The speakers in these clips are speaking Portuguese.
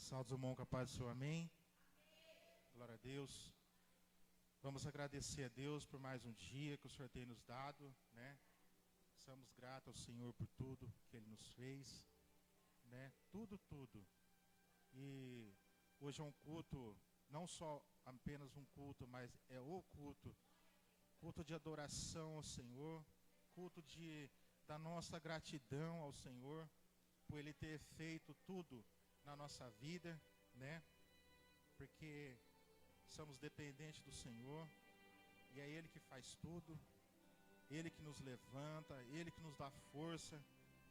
Salve o irmão com a paz do Senhor, amém? Glória a Deus. Vamos agradecer a Deus por mais um dia que o Senhor tem nos dado, né? Somos gratos ao Senhor por tudo que Ele nos fez, né? Tudo. E hoje é um culto, não só apenas um culto, mas é o culto de adoração ao Senhor, culto da nossa gratidão ao Senhor, por Ele ter feito tudo na nossa vida, né? Porque somos dependentes do Senhor, e é Ele que faz tudo, Ele que nos levanta, Ele que nos dá força,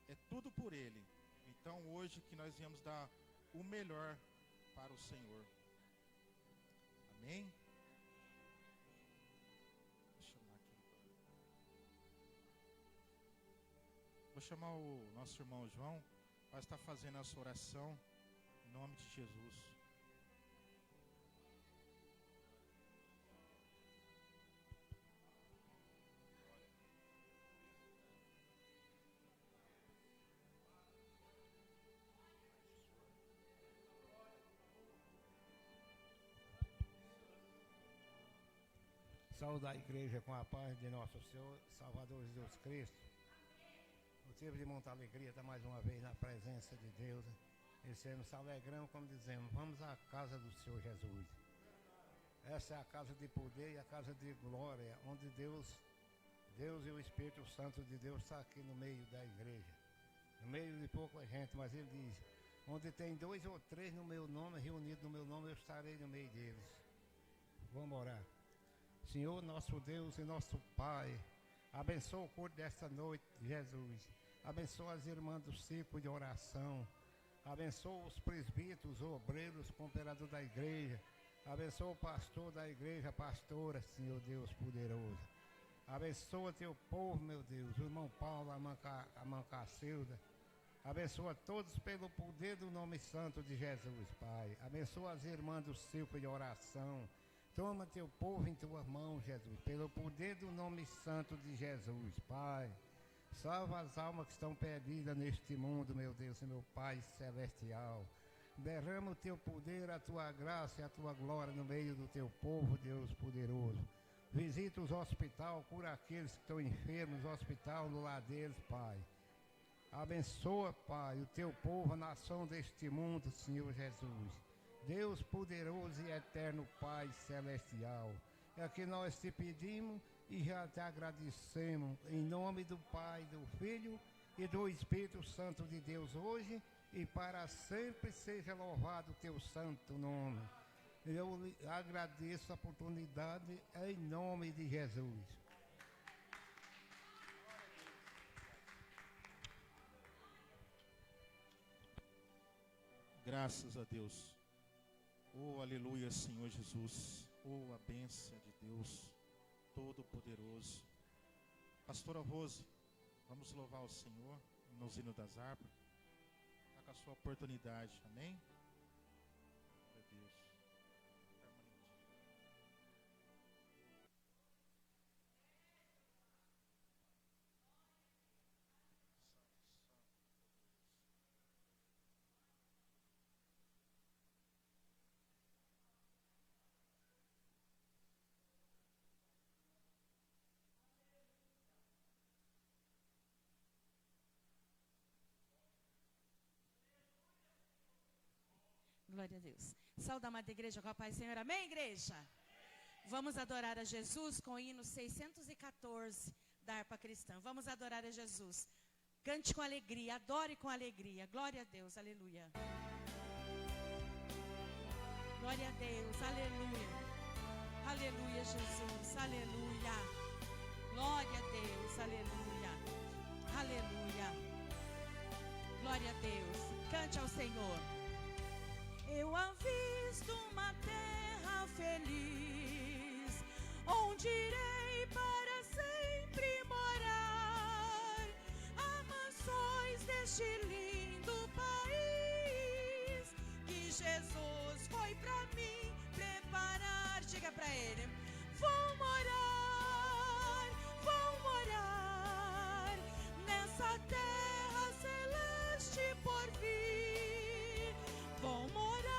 é tudo por Ele. Então hoje que nós viemos dar o melhor para o Senhor. Amém? Vou chamar o nosso irmão João para estar fazendo essa oração em nome de Jesus. Saúde a igreja com a paz de nosso Senhor, Salvador Jesus Cristo. Motivo de muita alegria estar mais uma vez na presença de Deus. E nos alegramos, como dizemos, vamos à casa do Senhor Jesus. Essa é a casa de poder e a casa de glória, onde Deus e o Espírito Santo de Deus está aqui no meio da igreja. No meio de pouca gente, mas Ele diz, onde tem 2 ou 3 no meu nome, reunidos no meu nome, eu estarei no meio deles. Vamos orar. Senhor, nosso Deus e nosso Pai, abençoa o culto desta noite, Jesus. Abençoa as irmãs do ciclo de oração. Abençoa os presbíteros, os obreiros, o cooperador da igreja. Abençoa o pastor da igreja, a pastora, Senhor Deus poderoso. Abençoa teu povo, meu Deus, o irmão Paulo, a irmã Cacilda. Abençoa todos pelo poder do nome santo de Jesus, Pai. Abençoa as irmãs do ciclo de oração. Toma teu povo em tuas mãos, Jesus, pelo poder do nome santo de Jesus, Pai. Salva as almas que estão perdidas neste mundo, meu Deus e meu Pai celestial. Derrama o teu poder, a tua graça e a tua glória no meio do teu povo, Deus poderoso. Visita os hospitais, cura aqueles que estão enfermos, no hospital, no lar deles, Pai. Abençoa, Pai, o teu povo, a nação deste mundo, Senhor Jesus. Deus poderoso e eterno Pai celestial, é que nós te pedimos e já te agradecemos, em nome do Pai, do Filho e do Espírito Santo de Deus, hoje e para sempre seja louvado o teu santo nome. Eu agradeço a oportunidade em nome de Jesus. Graças a Deus. Oh, aleluia, Senhor Jesus. Oh, a bênção de Deus Todo-Poderoso. Pastora Rose, vamos louvar o Senhor nos hinos das harpas. Está com a sua oportunidade, amém? Glória a Deus. Glória a Deus. Saúde a amada igreja com a paz, Senhor. Amém, igreja? Amém. Vamos adorar a Jesus com o hino 614 da harpa cristã. Vamos adorar a Jesus. Cante com alegria, adore com alegria. Glória a Deus, aleluia. Glória a Deus, aleluia. Aleluia, Jesus, aleluia. Glória a Deus, aleluia. Aleluia. Glória a Deus. Cante ao Senhor. Eu avisto uma terra feliz, onde irei para sempre morar. Há mansões deste lindo país, que Jesus foi para mim preparar. Diga para Ele: vou morar nessa terra celeste por vir. Vou morar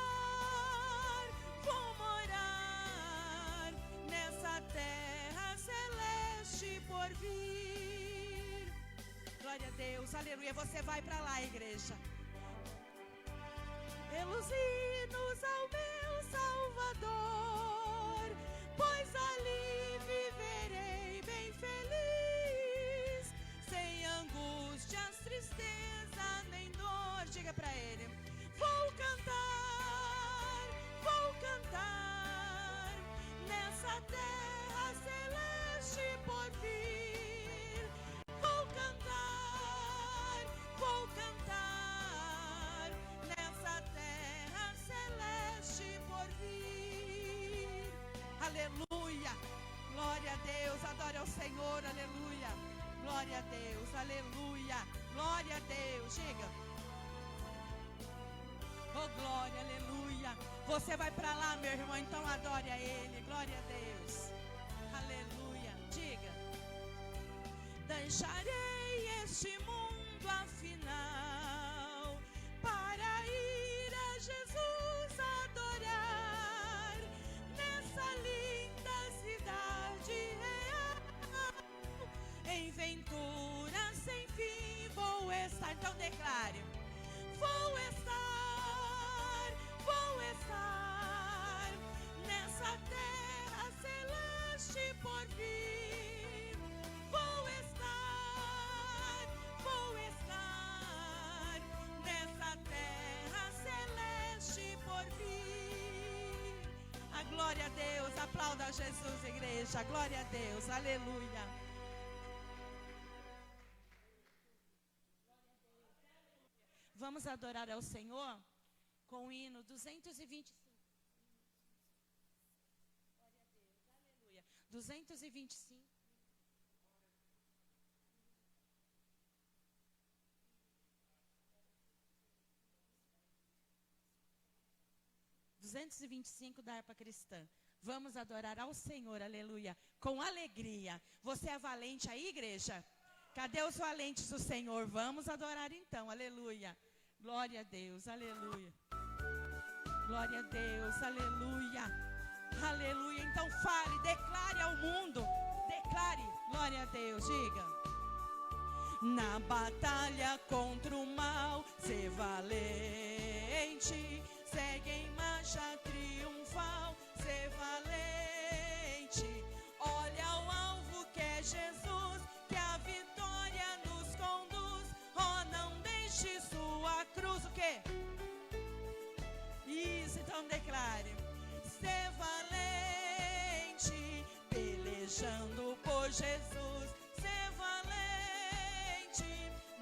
Deus, aleluia. Você vai para lá, igreja. Pelos hinos ao meu Salvador, pois ali viverei bem feliz, sem angústias, tristeza, nem dor. Diga para ele: vou cantar nessa terra celeste por vir. Vou cantar nessa terra celeste por vir. Aleluia, glória a Deus, adore ao Senhor, aleluia. Glória a Deus, aleluia, glória a Deus, diga. Oh, glória, aleluia. Você vai para lá, meu irmão, então adore a Ele, glória a Deus. Aleluia, diga. Deixarei este mundo afinal para ir a Jesus adorar nessa linda cidade real. Em ventura sem fim vou estar. Então declare: vou estar nessa terra celeste por vir. Vou estar nessa terra celeste por vir. A glória a Deus, aplauda a Jesus, igreja, glória a Deus, aleluia. Vamos adorar ao Senhor com o hino 225. Glória a Deus, aleluia. 225. Da harpa cristã. Vamos adorar ao Senhor, aleluia, com alegria. Você é valente aí, igreja? Cadê os valentes do Senhor? Vamos adorar então, aleluia. Glória a Deus, aleluia. Glória a Deus, aleluia. Aleluia. Então fale, declare ao mundo. Declare, glória a Deus, diga. Na batalha contra o mal, ser valente. Segue em marcha triunfal, ser valente. Olha ao alvo que é Jesus, que a vitória nos conduz. Oh, não deixe sua cruz, o quê? Isso, então declare. Ser valente, pelejando por Jesus. Ser valente,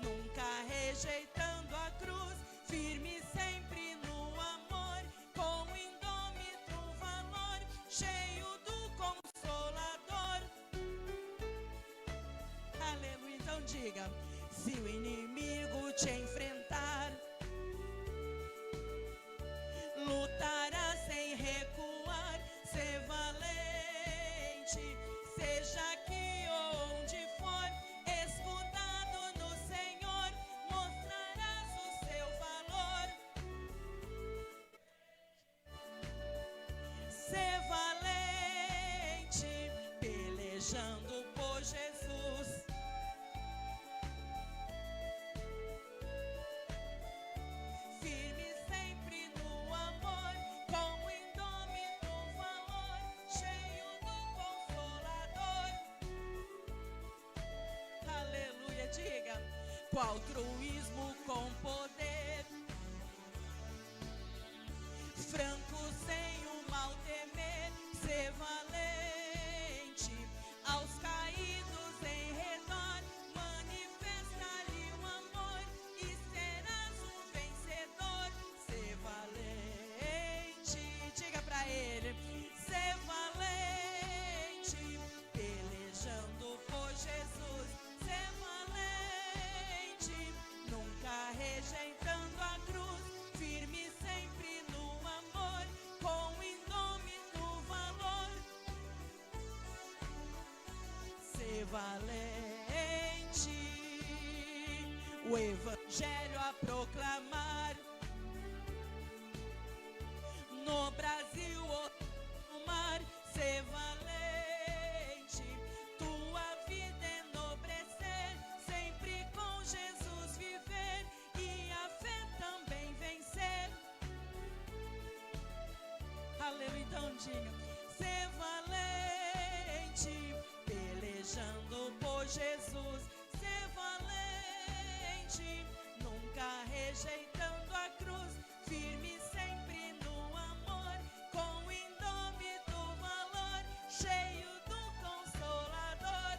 nunca rejeitando a cruz. Firme sempre no amor, com indômito valor, cheio do Consolador. Aleluia, então diga. Se o inimigo te enfrentar, lutará sem recuar, ser valente, seja aqui ou onde for, escudado no Senhor, mostrarás o seu valor. Ser valente, pelejando por Jesus. Firme sempre no amor, com indômito valor, cheio do Consolador. Aleluia, diga. Qual truísmo com poder, franco sem o mal temer, ser valente. Aos caídos em redor, manifesta-lhe o amor e serás um vencedor. Ser valente, diga pra ele. Ser valente, pelejando por Jesus. Ser valente, nunca rejeitando a cruz. Firme sempre no amor, com indômito valor. Ser valente, o evangelho a proclamar. No Brasil ou no mar, ser valente, tua vida enobrecer, sempre com Jesus rapidinho. Ser valente, pelejando por Jesus. Ser valente, nunca rejeitando a cruz. Firme sempre no amor, com indômito valor, cheio do Consolador.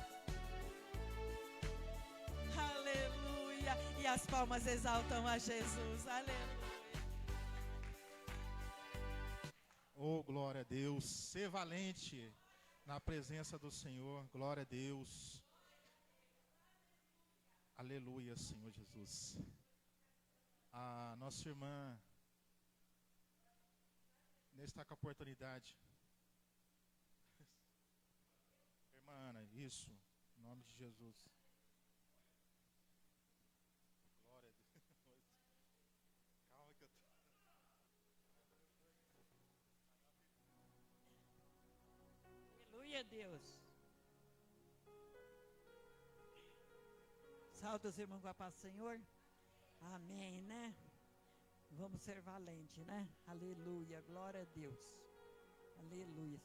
Aleluia. E as palmas exaltam a Jesus. Aleluia. Oh, glória a Deus. Ser valente na presença do Senhor. Glória a Deus. Aleluia, Senhor Jesus. A nossa irmã está com a oportunidade. Irmã Ana, isso, em nome de Jesus. Glória a Deus. Calma que eu tô. Aleluia, Deus. Salve os irmãos com a paz do Senhor. Amém, né? Vamos ser valentes, né? Aleluia, glória a Deus. Aleluia.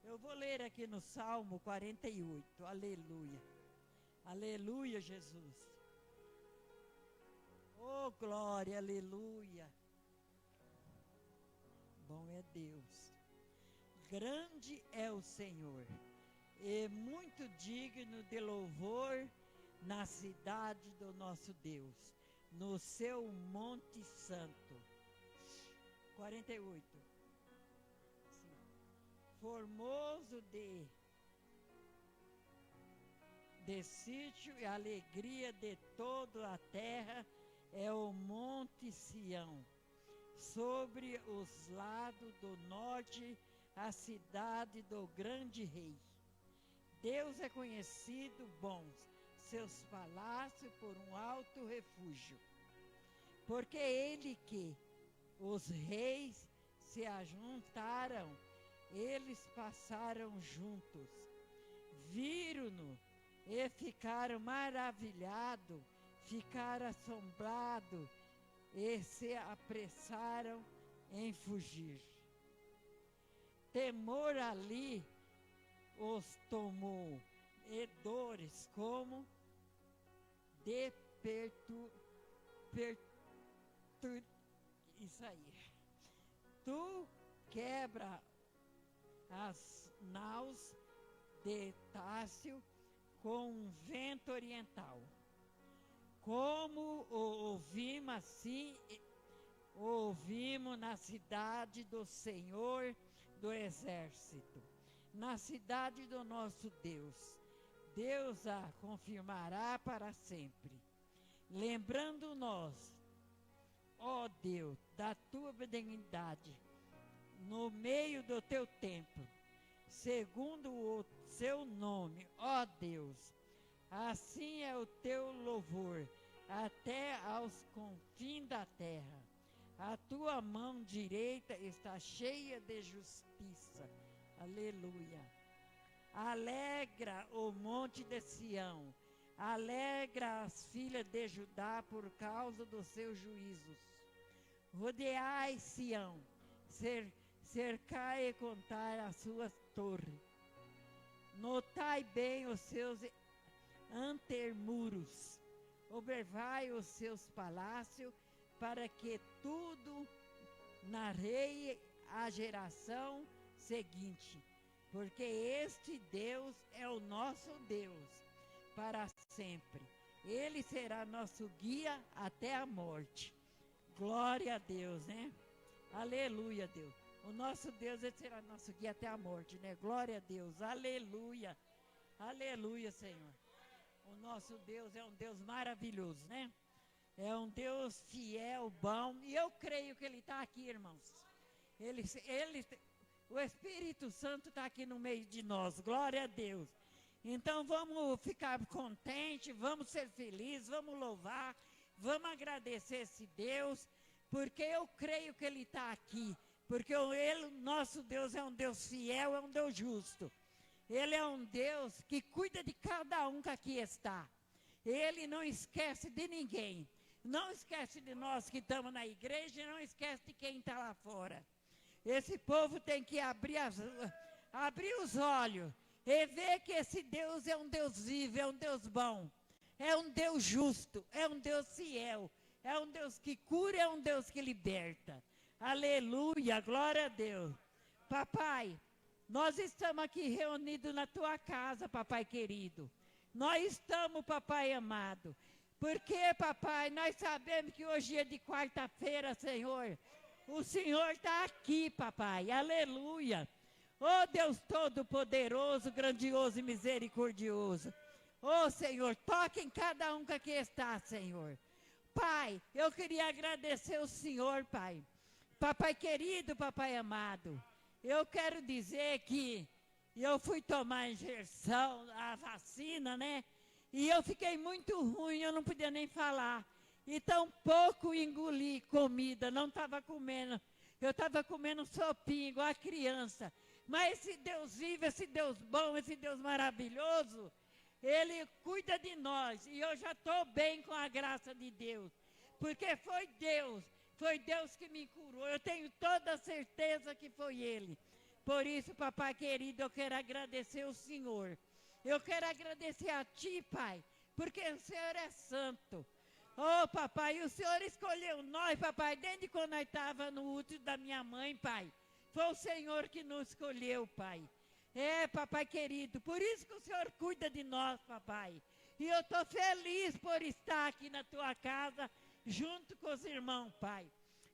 Eu vou ler aqui no Salmo 48. Aleluia. Aleluia, Jesus. Oh, glória, aleluia. Bom é Deus. Grande é o Senhor, e muito digno de louvor na cidade do nosso Deus, no seu Monte Santo. 48. Sim. Formoso de sítio e alegria de toda a terra é o Monte Sião, sobre os lados do norte, a cidade do grande rei. Deus é conhecido bom, seus palácios por um alto refúgio. Porque ele que os reis se ajuntaram, eles passaram juntos, viram-no e ficaram maravilhados, ficaram assombrados e se apressaram em fugir. Temor ali os tomou, e dores como de isso aí. Tu quebra as naus de Tássio com um vento oriental. Como ouvimos assim, ouvimos na cidade do Senhor do exército, na cidade do nosso Deus. Deus a confirmará para sempre. Lembrando nós, ó Deus, da tua benignidade, no meio do teu templo, segundo o seu nome, ó Deus, assim é o teu louvor, até aos confins da terra. A tua mão direita está cheia de justiça. Aleluia. Alegra o monte de Sião, alegra as filhas de Judá por causa dos seus juízos. Rodeai Sião, cercai e contai as suas torres. Notai bem os seus antemuros, observai os seus palácios, para que tudo narrei a geração seguinte. Porque este Deus é o nosso Deus para sempre. Ele será nosso guia até a morte. Glória a Deus, né? Aleluia, Deus. O nosso Deus, ele será nosso guia até a morte, né? Glória a Deus. Aleluia. Aleluia, Senhor. O nosso Deus é um Deus maravilhoso, né? É um Deus fiel, bom. E eu creio que Ele está aqui, irmãos. O Espírito Santo está aqui no meio de nós, glória a Deus. Então vamos ficar contentes, vamos ser felizes, vamos louvar, vamos agradecer esse Deus, porque eu creio que Ele está aqui, porque nosso Deus é um Deus fiel, é um Deus justo. Ele é um Deus que cuida de cada um que aqui está. Ele não esquece de ninguém, não esquece de nós que estamos na igreja, não esquece de quem está lá fora. Esse povo tem que abrir os olhos e ver que esse Deus é um Deus vivo, é um Deus bom, é um Deus justo, é um Deus fiel, é um Deus que cura, é um Deus que liberta. Aleluia, glória a Deus. Papai, nós estamos aqui reunidos na tua casa, papai querido. Nós estamos, papai amado. Porque, papai, nós sabemos que hoje é de quarta-feira, Senhor. O Senhor está aqui, papai. Aleluia. Oh, Deus Todo-Poderoso, grandioso e misericordioso. Oh, Senhor, toque em cada um que aqui está, Senhor. Pai, eu queria agradecer o Senhor, Pai. Papai querido, papai amado. Eu quero dizer que eu fui tomar a injeção, a vacina, né? E eu fiquei muito ruim, eu não podia nem falar. E tão pouco engoli comida, não estava comendo. Eu estava comendo sopinha, igual a criança. Mas esse Deus vivo, esse Deus bom, esse Deus maravilhoso, Ele cuida de nós. E eu já estou bem com a graça de Deus. Porque foi Deus que me curou. Eu tenho toda a certeza que foi Ele. Por isso, papai querido, eu quero agradecer o Senhor. Eu quero agradecer a Ti, Pai, porque o Senhor é santo. Oh, papai, o Senhor escolheu nós, papai, desde quando nós estávamos no útero da minha mãe, Pai. Foi o Senhor que nos escolheu, Pai. É, papai querido, por isso que o Senhor cuida de nós, papai. E eu estou feliz por estar aqui na Tua casa, junto com os irmãos, Pai.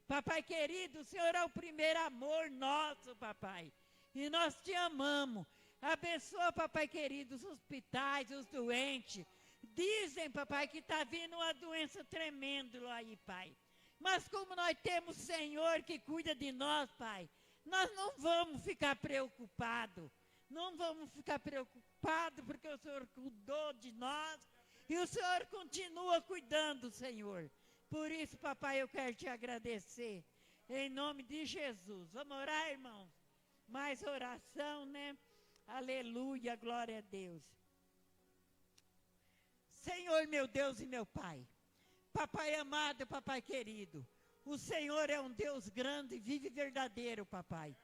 Papai querido, o Senhor é o primeiro amor nosso, papai. E nós Te amamos. Abençoa, papai querido, os hospitais, os doentes. Dizem, papai, que está vindo uma doença tremenda aí, pai. Mas como nós temos Senhor que cuida de nós, pai, nós não vamos ficar preocupados. Não vamos ficar preocupados porque o Senhor cuidou de nós e o Senhor continua cuidando, Senhor. Por isso, papai, eu quero Te agradecer. Em nome de Jesus. Vamos orar, irmãos? Mais oração, né? Aleluia, glória a Deus. Senhor, meu Deus e meu Pai, papai amado, papai querido, o Senhor é um Deus grande, vive e verdadeiro, papai.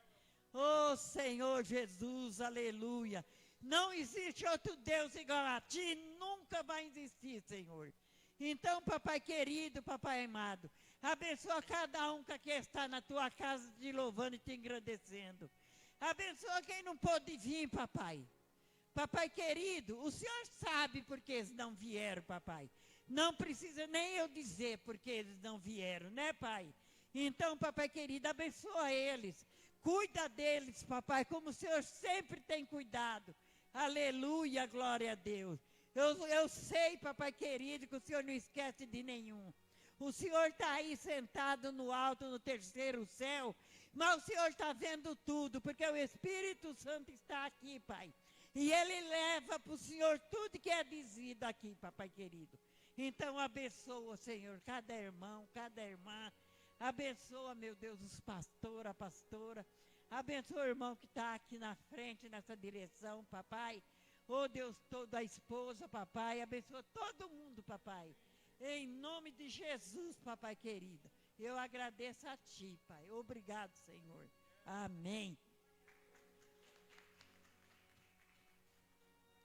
Oh, Senhor Jesus, aleluia. Não existe outro Deus igual a Ti, nunca vai existir, Senhor. Então, papai querido, papai amado, abençoa cada um que aqui está na Tua casa, te louvando e te engrandecendo. Abençoa quem não pôde vir, papai. Papai querido, o Senhor sabe por que eles não vieram, papai. Não precisa nem eu dizer por que eles não vieram, né, pai? Então, papai querido, abençoa eles. Cuida deles, papai, como o Senhor sempre tem cuidado. Aleluia, glória a Deus. Eu sei, papai querido, que o Senhor não esquece de nenhum. O Senhor está aí sentado no alto, no terceiro céu, mas o Senhor está vendo tudo, porque o Espírito Santo está aqui, pai. E Ele leva para o Senhor tudo que é dizido aqui, papai querido. Então abençoa, Senhor, cada irmão, cada irmã. Abençoa, meu Deus, os pastores, a pastora. Abençoa o irmão que está aqui na frente, nessa direção, papai. Oh, Deus todo, a esposa, papai. Abençoa todo mundo, papai. Em nome de Jesus, papai querido. Eu agradeço a Ti, pai. Obrigado, Senhor. Amém.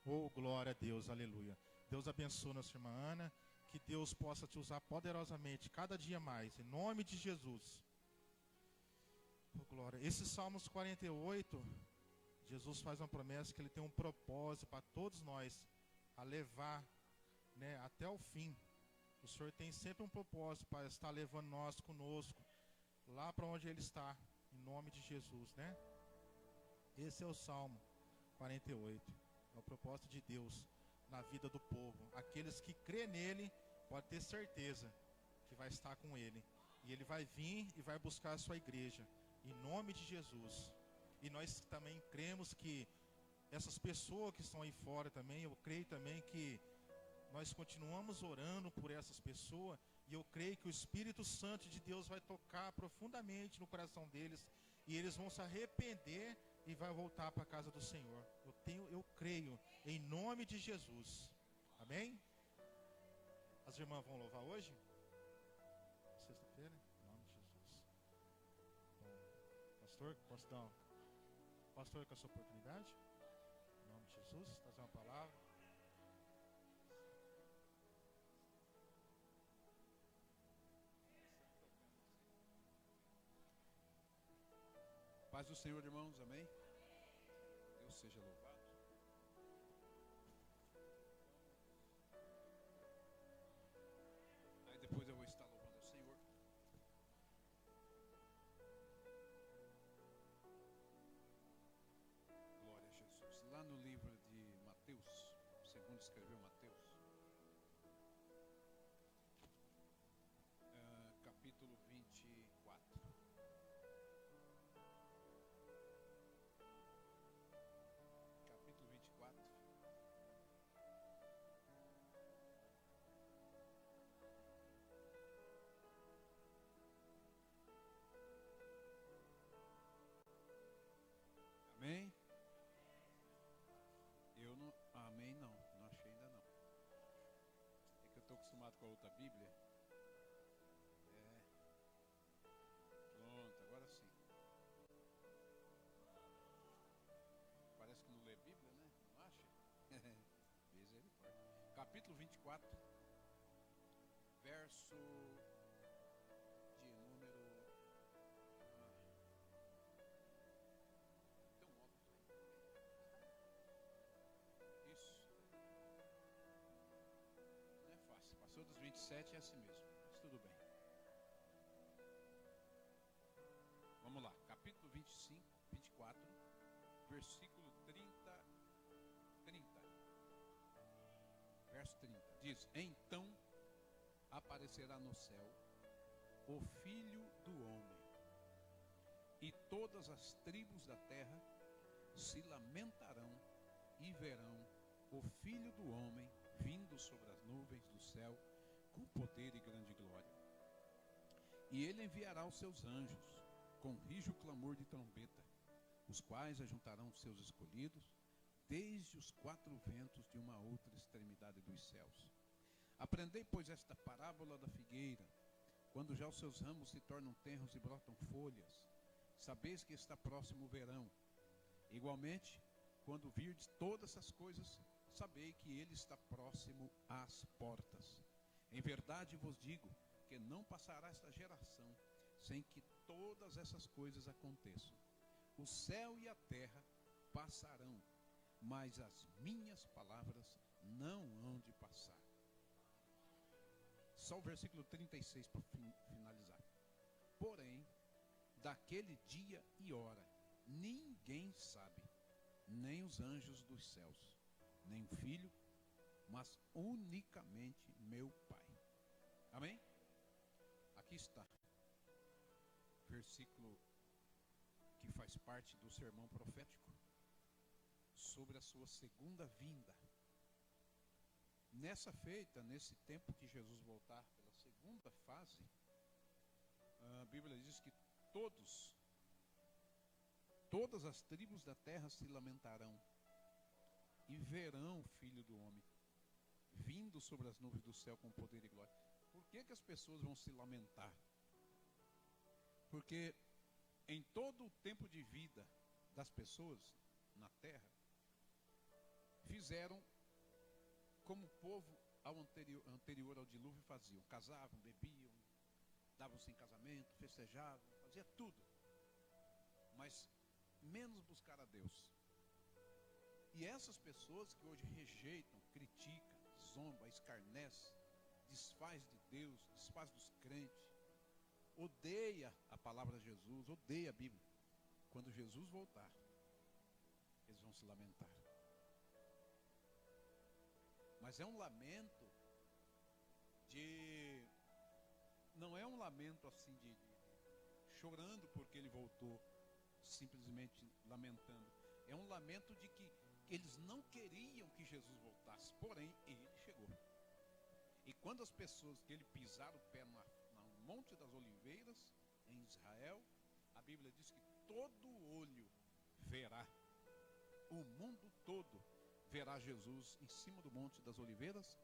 Oh, glória a Deus, aleluia. Deus abençoe nossa irmã Ana, que Deus possa Te usar poderosamente, cada dia mais, em nome de Jesus. Oh, glória. Esse Salmos 48, Jesus faz uma promessa que Ele tem um propósito para todos nós, a levar, né, até o fim. O Senhor tem sempre um propósito para estar levando nós conosco, lá para onde Ele está, em nome de Jesus, né? Esse é o Salmo 48. É o propósito de Deus na vida do povo. Aqueles que crê nele, pode ter certeza que vai estar com ele. E ele vai vir e vai buscar a sua igreja, em nome de Jesus. E nós também cremos que essas pessoas que estão aí fora também, eu creio também que nós continuamos orando por essas pessoas. E eu creio que o Espírito Santo de Deus vai tocar profundamente no coração deles. E eles vão se arrepender e vai voltar para a casa do Senhor. Eu creio em nome de Jesus. Amém? As irmãs vão louvar hoje? Sexta-feira? Em nome de Jesus. Bom, pastor. Posso dar pastor com a sua oportunidade? Em nome de Jesus, trazer uma palavra. Paz do Senhor, irmãos, amém? Deus seja louvado. Aí depois eu vou estar louvando ao Senhor. Glória a Jesus. Lá no livro de Mateus, segundo escreveu Mateus, capítulo 24. Capítulo 24. Amém? Eu não. Amém, não. Não achei ainda não. É que eu estou acostumado com a outra Bíblia. Pronto, agora sim. Parece que não lê Bíblia, né? Não acha? Misericórdia. Capítulo 24, verso de número. Tem um óculos aí. Isso. Não é fácil. Passou dos 27 é assim mesmo. Mas tudo bem. Vamos lá. Capítulo 25, 24, versículo 30. Verso 30. Diz: então aparecerá no céu o Filho do Homem, e todas as tribos da terra se lamentarão e verão o Filho do Homem vindo sobre as nuvens do céu com poder e grande glória. E ele enviará os seus anjos com rijo clamor de trombeta, os quais ajuntarão os seus escolhidos desde os quatro ventos de uma outra extremidade dos céus. Aprendei, pois, esta parábola da figueira. Quando já os seus ramos se tornam tenros e brotam folhas, sabeis que está próximo o verão. Igualmente, quando virdes todas essas coisas, sabei que ele está próximo às portas. Em verdade vos digo que não passará esta geração sem que todas essas coisas aconteçam. O céu e a terra passarão, mas as minhas palavras não hão de passar. Só o versículo 36 para finalizar. Porém, daquele dia e hora, ninguém sabe, nem os anjos dos céus, nem o Filho, mas unicamente meu Pai. Amém? Aqui está. Versículo que faz parte do sermão profético sobre a sua segunda vinda. Nessa feita, nesse tempo que Jesus voltar pela segunda fase, a Bíblia diz que todas as tribos da terra se lamentarão e verão o Filho do Homem vindo sobre as nuvens do céu com poder e glória. Por que as pessoas vão se lamentar? Porque em todo o tempo de vida das pessoas na terra, fizeram como o povo anterior ao dilúvio faziam. Casavam, bebiam, davam-se em casamento, festejavam, fazia tudo. Mas menos buscar a Deus. E essas pessoas que hoje rejeitam, criticam, zombam, escarnecem, desfaz de Deus, desfaz dos crentes, odeia a palavra de Jesus, odeia a Bíblia. Quando Jesus voltar, eles vão se lamentar. Mas é um lamento não é um lamento assim de chorando porque ele voltou, simplesmente lamentando. É um lamento de que eles não queriam que Jesus voltasse, porém ele chegou. E quando as pessoas que ele pisaram o pé no Monte das Oliveiras, em Israel, a Bíblia diz que todo olho verá, o mundo todo verá Jesus em cima do Monte das Oliveiras,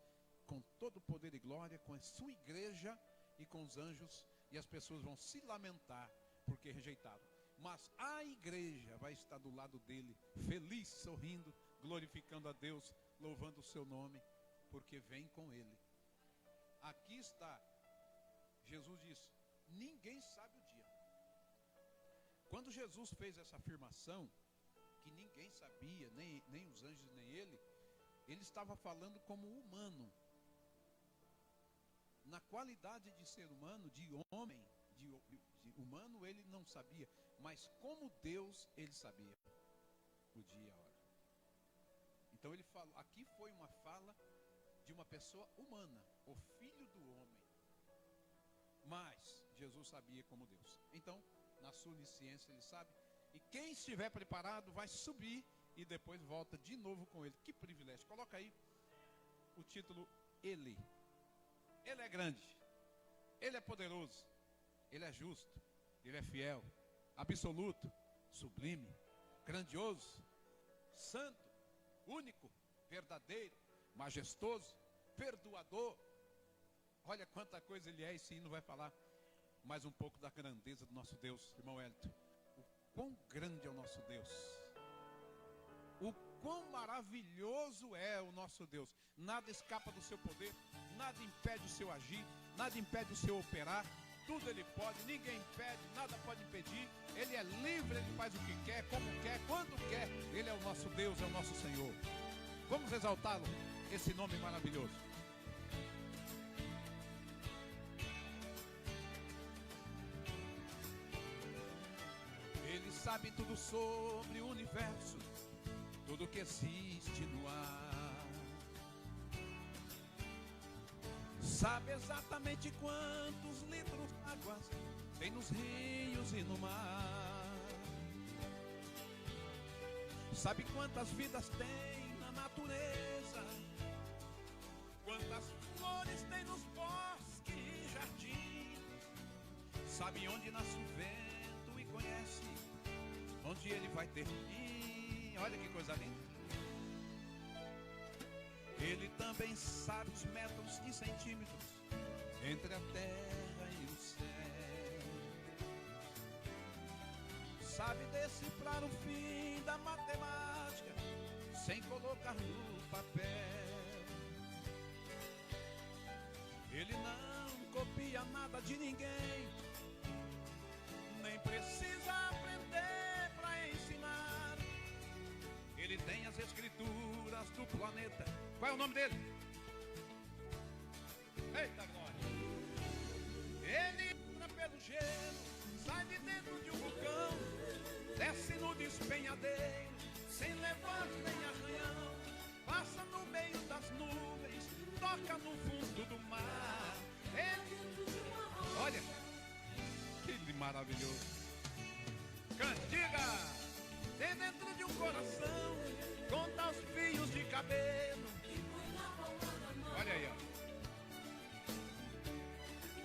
com todo o poder e glória, com a sua igreja e com os anjos, e as pessoas vão se lamentar porque rejeitaram. Mas a igreja vai estar do lado dele, feliz, sorrindo, glorificando a Deus, louvando o seu nome, porque vem com ele. Aqui está, Jesus disse, ninguém sabe o dia. Quando Jesus fez essa afirmação, que ninguém sabia, nem os anjos, nem ele estava falando como humano. Na qualidade de ser humano, de homem, de humano, ele não sabia, mas como Deus, ele sabia o dia e a hora. Então ele falou, aqui foi uma fala de uma pessoa humana, o Filho do Homem. Mas Jesus sabia como Deus. Então, na sua onisciência, ele sabe. E quem estiver preparado vai subir e depois volta de novo com ele. Que privilégio. Coloca aí o título Ele. Ele é grande. Ele é poderoso. Ele é justo. Ele é fiel. Absoluto. Sublime. Grandioso. Santo. Único. Verdadeiro. Majestoso. Perdoador. Olha quanta coisa ele é. Esse hino vai falar mais um pouco da grandeza do nosso Deus, irmão Hélito. O quão grande é o nosso Deus. O quão maravilhoso é o nosso Deus. Nada escapa do seu poder, nada impede o seu agir, nada impede o seu operar. Tudo ele pode, ninguém impede, nada pode impedir. Ele é livre, ele faz o que quer, como quer, quando quer. Ele é o nosso Deus, é o nosso Senhor. Vamos exaltá-lo, esse nome maravilhoso. Ele sabe tudo sobre o universo, tudo que existe no ar. Sabe exatamente quantos litros de água tem nos rios e no mar. Sabe quantas vidas tem na natureza, quantas flores tem nos bosques e jardins. Sabe onde nasce o vento e conhece onde ele vai ter fim. Olha que coisa linda. Ele também sabe os metros e centímetros entre a terra e o céu. Sabe decifrar o fim da matemática sem colocar no papel. Ele não copia nada de ninguém, nem precisa aprender para ensinar. Ele tem as escrituras do planeta. Qual é o nome dele? Eita glória! Ele entra pelo gelo, sai de dentro de um vulcão, desce no despenhadeiro, sem levante nem arranhão, passa no meio das nuvens, toca no fundo do mar. Ele... Olha, que maravilhoso! Cantiga! Tem dentro de um coração, conta os fios de cabelo. Olha aí, ó.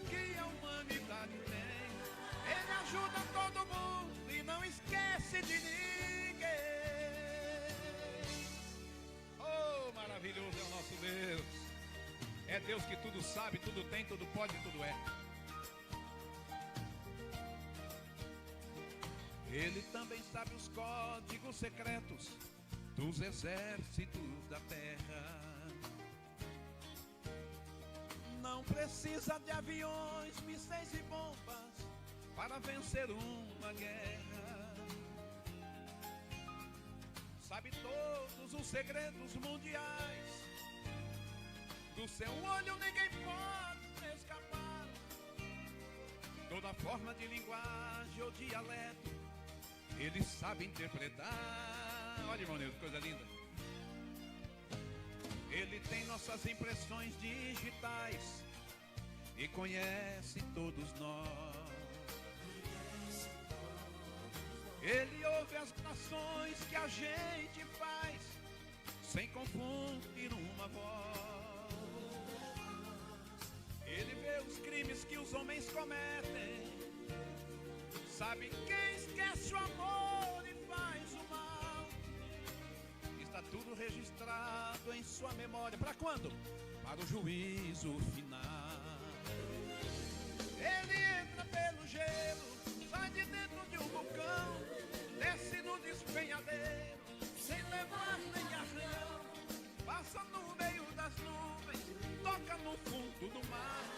Que a humanidade tem. Ele ajuda todo mundo e não esquece de ninguém. Oh, maravilhoso é o nosso Deus. É Deus que tudo sabe, tudo tem, tudo pode, tudo é. Ele também sabe os códigos secretos dos exércitos da terra. Não precisa de aviões, mísseis e bombas para vencer uma guerra. Sabe todos os segredos mundiais. Do seu olho ninguém pode escapar. Toda forma de linguagem ou dialeto ele sabe interpretar. Olha, irmão Nildo, coisa linda. Ele tem nossas impressões digitais e conhece todos nós. Ele ouve as orações que a gente faz sem confundir uma voz. Ele vê os crimes que os homens cometem, sabe quem esquece o amor e faz o mal. Está tudo registrado em sua memória. Para quando? Para o juízo final. Ele entra pelo gelo, sai de dentro de um vulcão, desce no despenhadeiro, sem levar nem arranhão. Passa no meio das nuvens, toca no fundo do mar,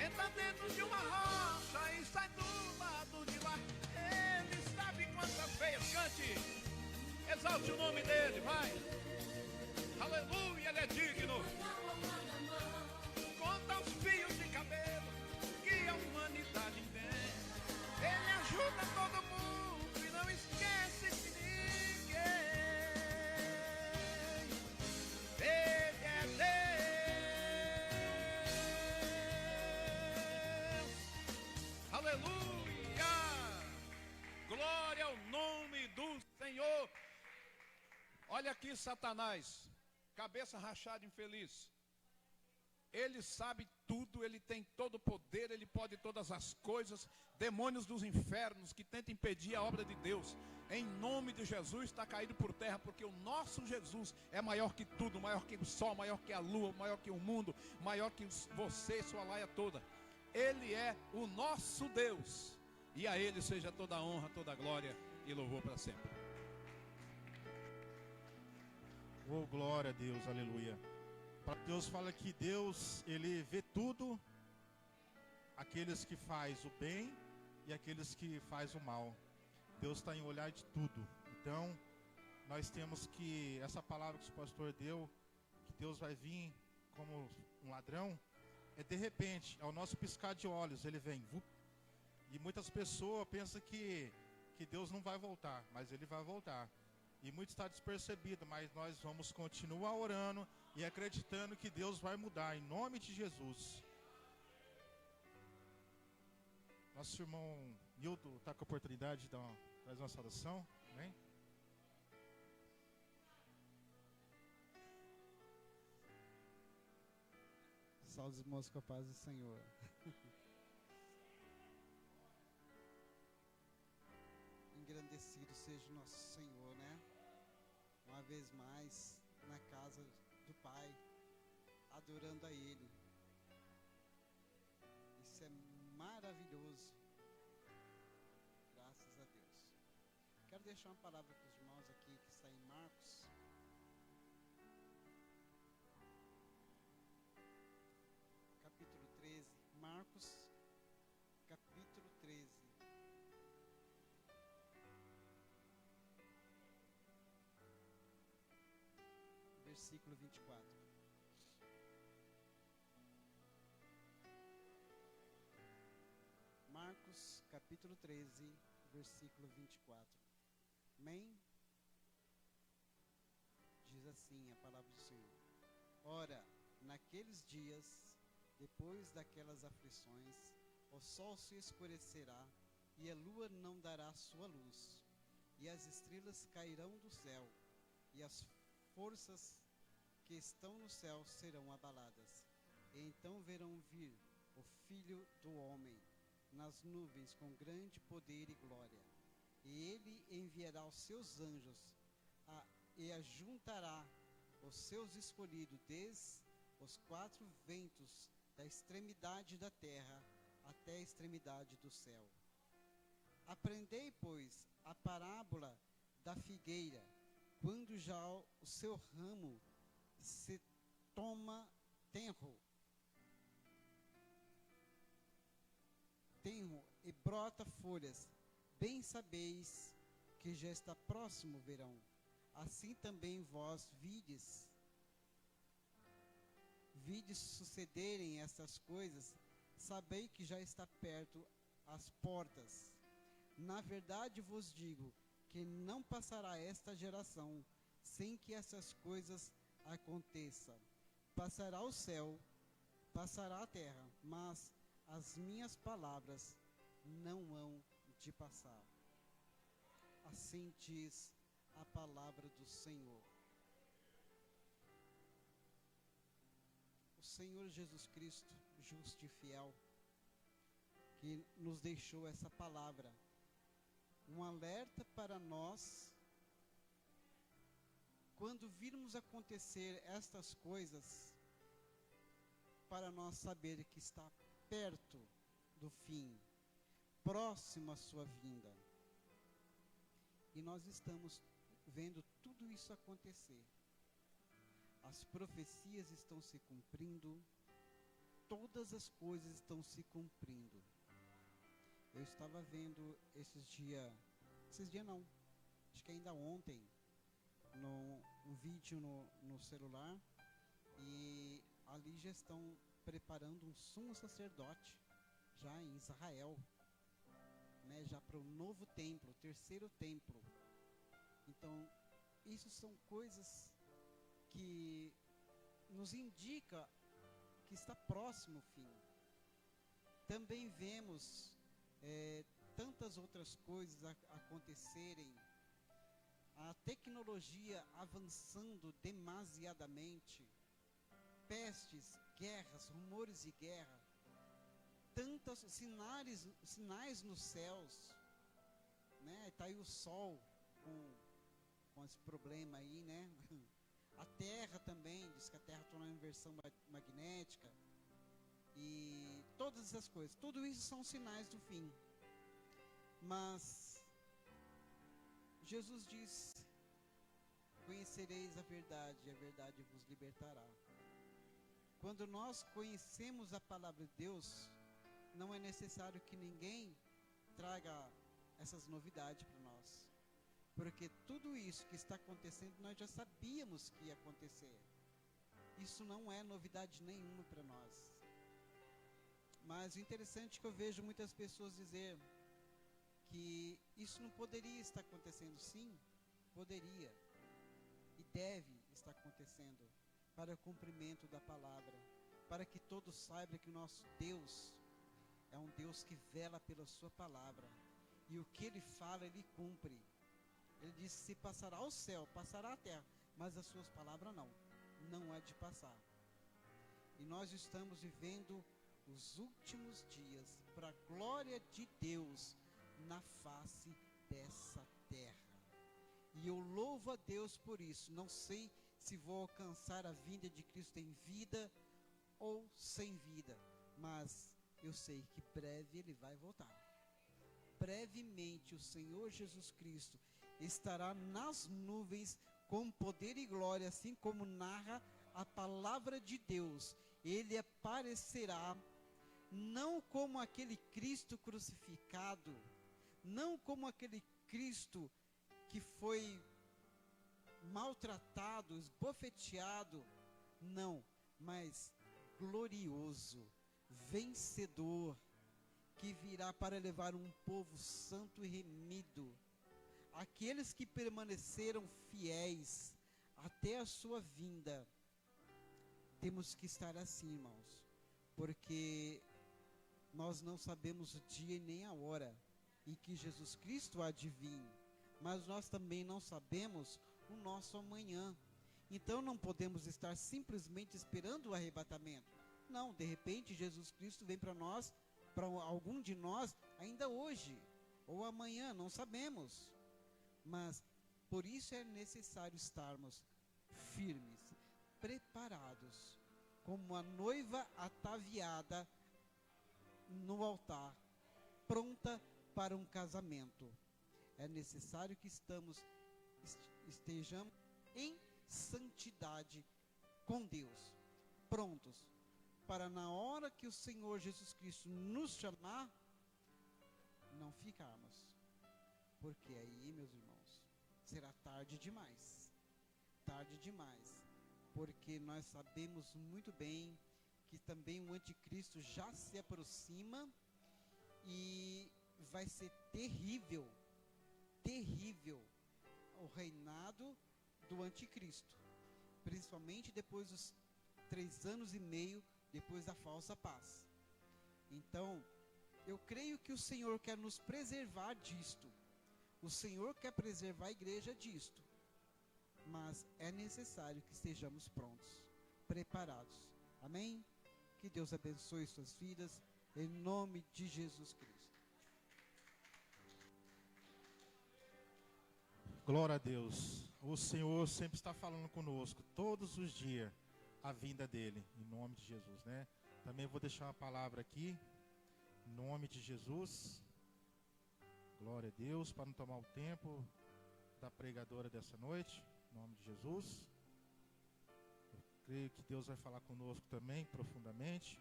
entra dentro de uma rocha e sai do lado de lá. Ele sabe quantas veias, cante, exalte o nome dele, vai. Aleluia, ele é digno. Conta os fios de cabelo que a humanidade tem. Ele ajuda todo mundo e não esquece de ninguém. Ele é Deus. Aleluia. Glória ao nome do Senhor. Olha aqui, Satanás, cabeça rachada, infeliz. Ele sabe tudo, ele tem todo o poder, ele pode todas as coisas. Demônios dos infernos que tentam impedir a obra de Deus, em nome de Jesus, está caído por terra, porque o nosso Jesus é maior que tudo, maior que o sol, maior que a lua, maior que o mundo, maior que você e sua laia toda. Ele é o nosso Deus, e a Ele seja toda a honra, toda a glória e louvor para sempre. Oh, glória a Deus, aleluia. Deus fala que Deus, Ele vê tudo, aqueles que faz o bem e aqueles que faz o mal. Deus está em olhar de tudo. Então, nós temos que, essa palavra que o pastor deu, que Deus vai vir como um ladrão, é de repente, é o nosso piscar de olhos, Ele vem. E muitas pessoas pensam que Deus não vai voltar, mas Ele vai voltar. E muito está despercebido, mas nós vamos continuar orando e acreditando que Deus vai mudar, em nome de Jesus. Nosso irmão Nilton está com a oportunidade de fazer uma saudação, amém? Salve os irmãos com a paz do Senhor. Engrandecido seja o nosso Senhor, né? Uma vez mais na casa do Pai, adorando a Ele. Isso é maravilhoso. Graças a Deus. Quero deixar uma palavra para os irmãos aqui, que está em Marcos. Capítulo 13. Marcos, capítulo 13. Versículo 24. Marcos, capítulo 13, versículo 24. Amém? Diz assim a palavra do Senhor. Ora, naqueles dias, depois daquelas aflições, o sol se escurecerá, e a lua não dará sua luz, e as estrelas cairão do céu, e as forças que estão no céu serão abaladas. E então verão vir o Filho do Homem nas nuvens com grande poder e glória. E ele enviará os seus anjos e ajuntará os seus escolhidos desde os quatro ventos da extremidade da terra até a extremidade do céu. Aprendei, pois, a parábola da figueira. Quando já o seu ramo se toma tenro e brota folhas, bem sabeis que já está próximo o verão. Assim também vós vides sucederem estas coisas, sabei que já está perto as portas. Na verdade vos digo que não passará esta geração sem que essas coisas aconteçam. Passará o céu, passará a terra, mas as minhas palavras não hão de passar. Assim diz a palavra do Senhor. O Senhor Jesus Cristo, justo e fiel, que nos deixou essa palavra, um alerta para nós, quando virmos acontecer estas coisas, para nós saber que está perto do fim. próximo a sua vinda. E nós estamos vendo tudo isso acontecer. As profecias estão se cumprindo, todas as coisas estão se cumprindo. Eu estava vendo esses dias não, acho que ainda ontem, um vídeo no celular, e ali já estão preparando um sumo sacerdote, já em Israel, né, já para o novo templo, o terceiro templo. Então, isso são coisas que nos indica que está próximo o fim. Também vemos tantas outras coisas acontecerem, a tecnologia avançando demasiadamente, pestes, guerras, rumores de guerra, tantos sinais nos céus, né? Está aí o sol com esse problema aí, né? A Terra também, diz que a Terra está numa inversão magnética. E todas essas coisas, tudo isso são sinais do fim. Mas Jesus diz: conhecereis a verdade vos libertará. Quando nós conhecemos a palavra de Deus, não é necessário que ninguém traga essas novidades para nós, porque tudo isso que está acontecendo nós já sabíamos que ia acontecer. Isso não é novidade nenhuma para nós. Mas o interessante é que eu vejo muitas pessoas dizer que isso não poderia estar acontecendo. Sim, poderia e deve estar acontecendo para o cumprimento da palavra, para que todos saibam que o nosso Deus é um Deus que vela pela sua palavra, e o que Ele fala, Ele cumpre. Ele disse: se passará o céu, passará a terra, mas as suas palavras não é de passar. E nós estamos vivendo os últimos dias para a glória de Deus na face dessa terra. E eu louvo a Deus por isso. Não sei se vou alcançar a vinda de Cristo em vida ou sem vida, mas eu sei que breve Ele vai voltar. Brevemente o Senhor Jesus Cristo estará nas nuvens com poder e glória, assim como narra a palavra de Deus. Ele aparecerá não como aquele Cristo crucificado, não como aquele Cristo que foi maltratado, esbofeteado, não, mas glorioso, vencedor, que virá para levar um povo santo e remido, aqueles que permaneceram fiéis até a sua vinda. Temos que estar assim, irmãos, porque nós não sabemos o dia e nem a hora em que Jesus Cristo há de vir, mas nós também não sabemos o nosso amanhã. Então não podemos estar simplesmente esperando o arrebatamento. Não, de repente Jesus Cristo vem para nós, para algum de nós, ainda hoje ou amanhã, não sabemos. Mas por isso é necessário estarmos firmes, preparados, como a noiva ataviada no altar, pronta para um casamento. É necessário que estejamos em santidade com Deus, prontos para, na hora que o Senhor Jesus Cristo nos chamar, não ficarmos, porque aí, meus irmãos, será tarde demais, porque nós sabemos muito bem que também o anticristo já se aproxima, e vai ser terrível o reinado do anticristo, principalmente depois dos 3 anos e meio depois da falsa paz. Então, eu creio que o Senhor quer nos preservar disto, o Senhor quer preservar a igreja disto, mas é necessário que estejamos prontos, preparados. Amém? Que Deus abençoe suas vidas, em nome de Jesus Cristo. Glória a Deus. O Senhor sempre está falando conosco, todos os dias, a vinda dEle, em nome de Jesus, né? Também vou deixar uma palavra aqui, em nome de Jesus. Glória a Deus, para não tomar o tempo da pregadora dessa noite, em nome de Jesus. Eu creio que Deus vai falar conosco também, profundamente,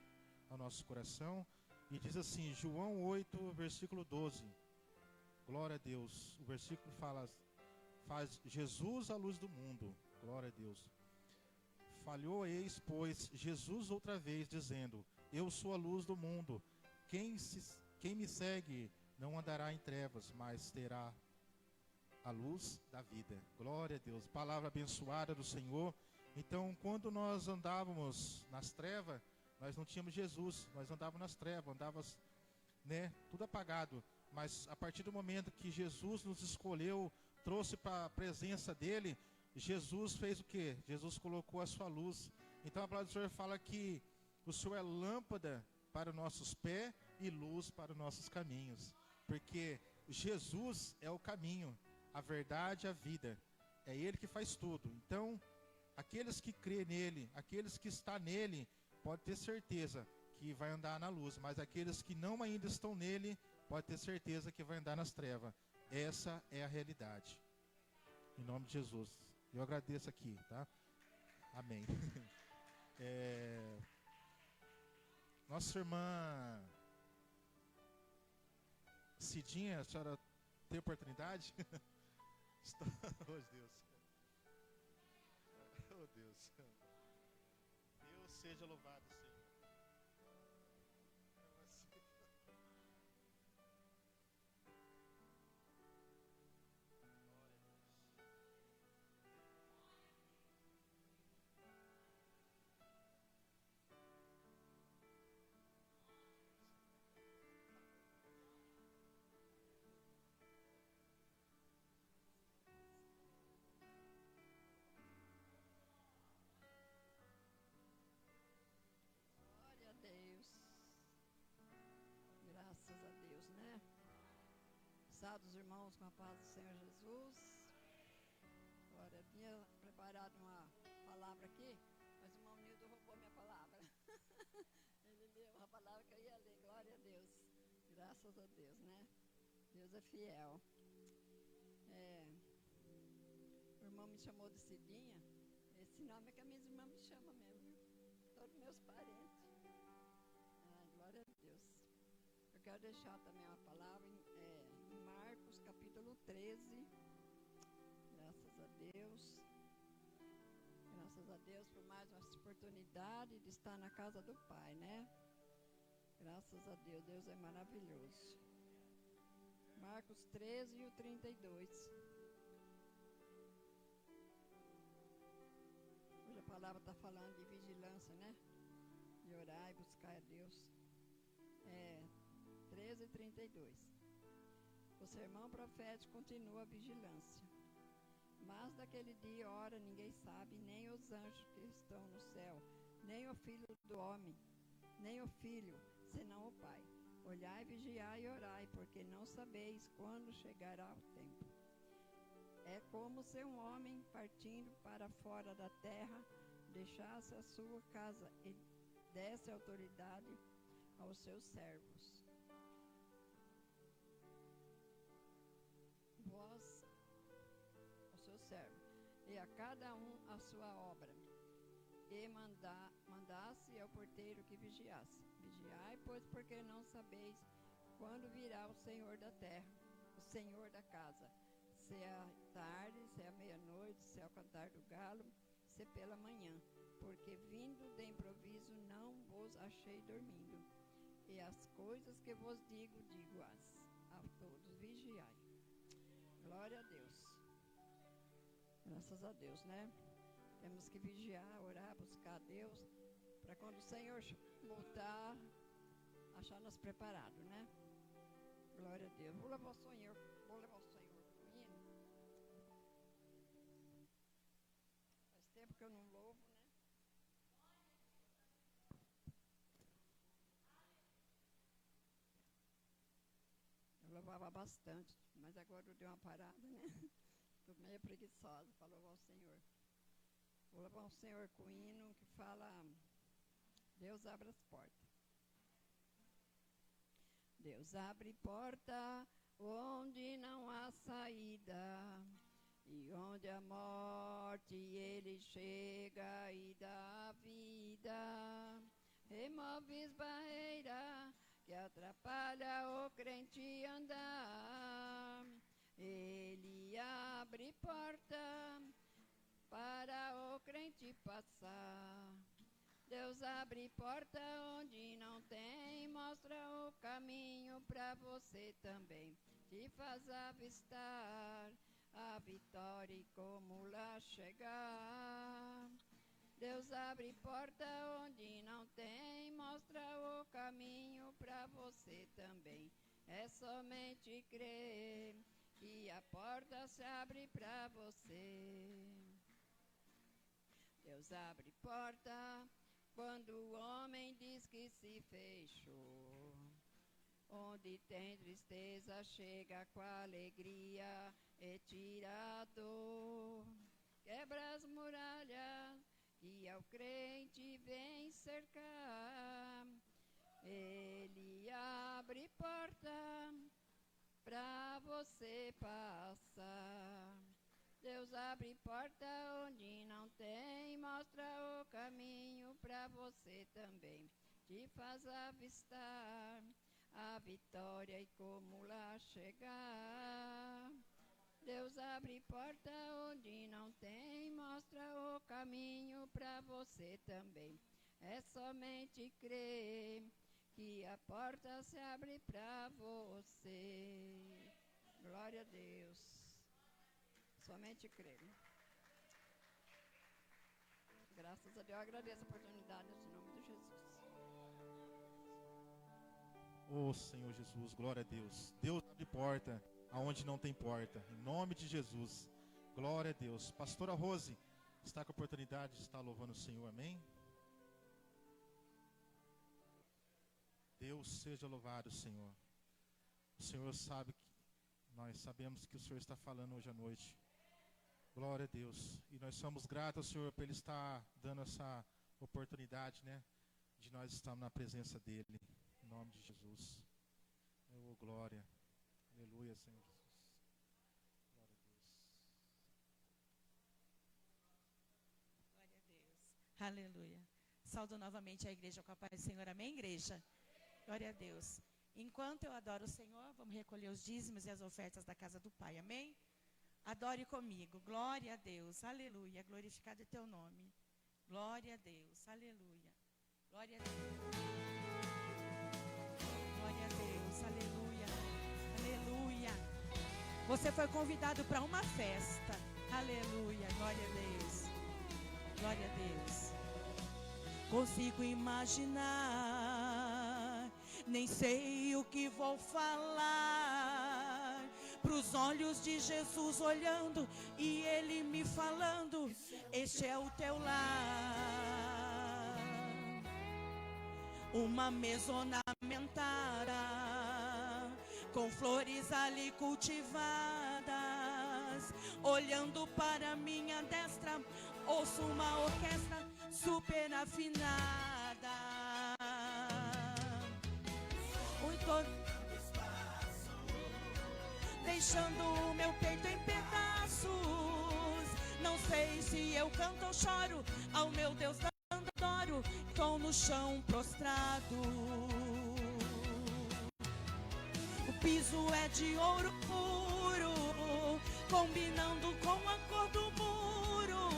ao nosso coração. E diz assim, João 8, versículo 12. Glória a Deus. O versículo faz Jesus a luz do mundo. Glória a Deus. Falhou eis, pois, Jesus outra vez, dizendo, eu sou a luz do mundo. Quem me segue não andará em trevas, mas terá a luz da vida. Glória a Deus. Palavra abençoada do Senhor. Então, quando nós andávamos nas trevas, nós não tínhamos Jesus. Nós andávamos nas trevas, andávamos, tudo apagado. Mas a partir do momento que Jesus nos escolheu, trouxe para a presença dele, Jesus fez o quê? Jesus colocou a sua luz. Então a palavra do Senhor fala que o Senhor é lâmpada para os nossos pés e luz para os nossos caminhos. Porque Jesus é o caminho, a verdade e a vida. É Ele que faz tudo. Então, aqueles que crêem nele, aqueles que estão nele, pode ter certeza que vai andar na luz. Mas aqueles que não ainda estão nele, pode ter certeza que vai andar nas trevas. Essa é a realidade. Em nome de Jesus. Eu agradeço aqui, tá? Amém. Nossa irmã Cidinha, a senhora tem oportunidade? Oh, Deus. Oh, Deus. Deus seja louvado, Senhor. Glória a Deus. Graças a Deus, né? Salve irmãos com a paz do Senhor Jesus. Glória, eu tinha preparado uma palavra aqui, mas o irmão Nildo roubou minha palavra. Ele leu a palavra que eu ia ler. Glória a Deus. Graças a Deus, né? Deus é fiel. O irmão me chamou de Cidinha. Esse nome é que a minha irmã me chama mesmo, viu? Todos meus parentes. Ai, glória a Deus. Eu quero deixar também uma palavra em Marcos, capítulo 13. Graças a Deus. Graças a Deus por mais uma oportunidade de estar na casa do Pai, né? Graças a Deus, Deus é maravilhoso. Marcos 13 e o 32. Hoje a palavra está falando de vigilância, né? De orar e buscar a Deus. 13 e 32. O sermão profético continua a vigilância. Mas daquele dia e hora ninguém sabe, nem os anjos que estão no céu, nem o Filho do Homem, nem o Filho, senão o Pai. Olhai, vigiai e orai, porque não sabeis quando chegará o tempo. É como se um homem partindo para fora da terra deixasse a sua casa e desse autoridade aos seus servos. Vós, aos seus servos, e a cada um a sua obra, e mandasse ao porteiro que vigiasse. Vigiai, pois, porque não sabeis quando virá o Senhor da terra, o Senhor da casa, se é à tarde, se é à meia-noite, se é ao cantar do galo, se é pela manhã, porque vindo de improviso não vos achei dormindo. E as coisas que vos digo-as a todos, vigiai. Glória a Deus. Graças a Deus, né? Temos que vigiar, orar, buscar a Deus, para quando o Senhor voltar, achar-nos preparados, né? Glória a Deus. Vou levar o Senhor com hino. Faz tempo que eu não louvo, né? Eu louvava bastante, mas agora eu dei uma parada, né? Estou meio preguiçosa para louvar o Senhor. Vou louvar o Senhor com hino que fala: Deus abre as portas. Deus abre porta onde não há saída, e onde a morte ele chega e dá vida. Removes barreira que atrapalha o crente andar. Ele abre porta para o crente passar. Deus abre porta onde não tem, mostra o caminho para você também. Te faz avistar a vitória e como lá chegar. Deus abre porta onde não tem, mostra o caminho para você também. É somente crer que a porta se abre para você. Deus abre porta quando o homem diz que se fechou. Onde tem tristeza, chega com alegria e tira a dor. Quebra as muralhas que ao crente vem cercar. Ele abre porta pra você passar. Deus abre porta onde não tem, mostra o caminho pra você também. Te faz avistar a vitória e como lá chegar. Deus abre porta onde não tem, mostra o caminho pra você também. É somente crer que a porta se abre pra você. Glória a Deus. Somente crer. Graças a Deus, eu agradeço a oportunidade em nome de Jesus. Ô Senhor Jesus, glória a Deus. Deus abre porta aonde não tem porta. Em nome de Jesus. Glória a Deus. Pastora Rose está com a oportunidade de estar louvando o Senhor. Amém? Deus seja louvado, Senhor. O Senhor sabe que nós sabemos que o Senhor está falando hoje à noite. Glória a Deus. E nós somos gratos ao Senhor por Ele estar dando essa oportunidade, né? De nós estarmos na presença dEle. Em nome de Jesus. Oh, glória. Aleluia, Senhor Jesus. Glória a Deus. Glória a Deus. Aleluia. Saúdo novamente a igreja com a paz do Senhor. Amém, igreja? Glória a Deus. Enquanto eu adoro o Senhor, vamos recolher os dízimos e as ofertas da casa do Pai. Amém? Adore comigo. Glória a Deus. Aleluia. Glorificado é teu nome. Glória a Deus. Aleluia. Glória a Deus. Glória a Deus. Aleluia. Aleluia. Você foi convidado para uma festa. Aleluia. Glória a Deus. Glória a Deus. Consigo imaginar, nem sei o que vou falar, pros olhos de Jesus olhando e Ele me falando, este é o teu lar. Uma mesa ornamentada, com flores ali cultivadas, olhando para minha destra, ouço uma orquestra super afinada. Deixando o meu peito em pedaços. Não sei se eu canto ou choro, ao meu Deus dando adoro, estou no chão prostrado. O piso é de ouro puro, combinando com a cor do muro.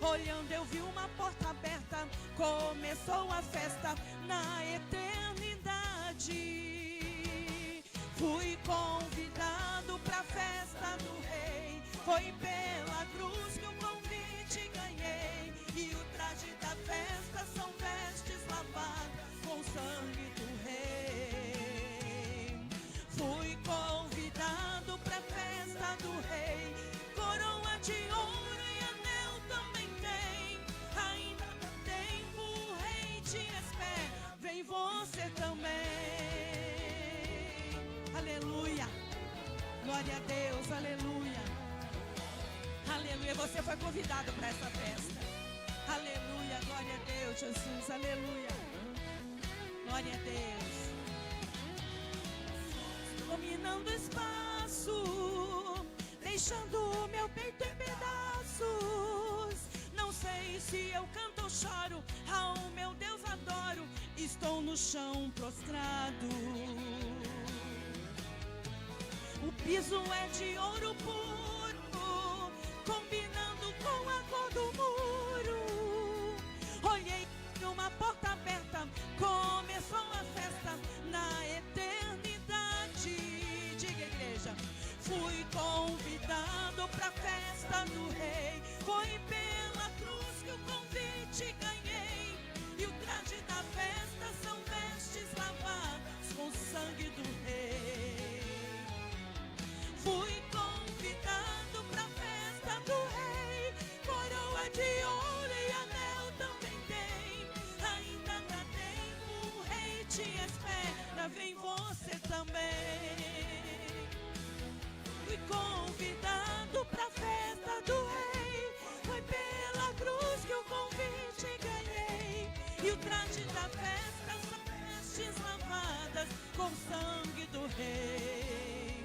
Olhando eu vi uma porta aberta, começou a festa na eternidade. Fui convidado pra festa do rei, foi pela cruz que o convite ganhei. E o traje da festa são vestes lavadas com o sangue do rei. Fui convidado pra festa do rei, coroa de ouro e anel também tem. Ainda dá tempo, o rei te espera, vem você também. Aleluia, glória a Deus, aleluia, aleluia. Você foi convidado para essa festa. Aleluia, glória a Deus, Jesus, aleluia, glória a Deus. dominando o espaço, deixando o meu peito em pedaços. Não sei se eu canto ou choro, ao meu Deus adoro, estou no chão prostrado. O piso é de ouro puro, combinando com a cor do muro. Olhei numa porta aberta, começou a festa na eternidade. Diga, igreja, fui convidado pra festa do rei. Foi pela cruz que o convite ganhei. E o traje da festa são vestes lavadas com o sangue do rei. Fui convidado pra festa do rei. Coroa de ouro e anel também tem. Ainda dá tempo, o rei te espera, vem você também. Fui convidado pra festa do rei. Foi pela cruz que o convite ganhei. E o traje da festa são vestes lavadas com o sangue do rei.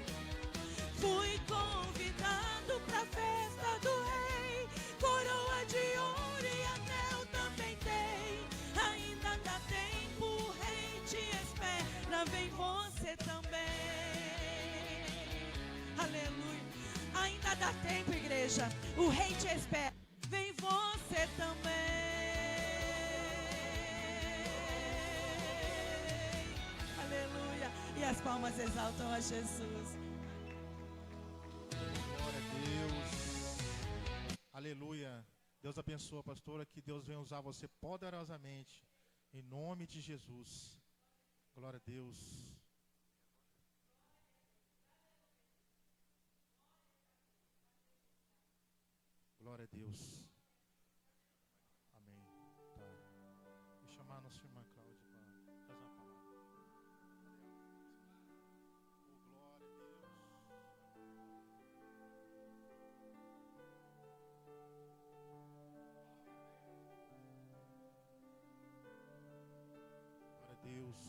Fui convidado pra festa do rei. Coroa de ouro e anel também tem. Ainda dá tempo, o rei te espera, vem você também. Aleluia. Ainda dá tempo, igreja, o rei te espera, vem você também. Aleluia. E as palmas exaltam a Jesus. Glória a Deus. Aleluia. Deus abençoe, pastora, que Deus venha usar você poderosamente, em nome de Jesus. Glória a Deus. Glória a Deus. Amém. Tá. Vou chamar a nossa irmã Cláudia para fazer uma palavra. Oh, glória a Deus.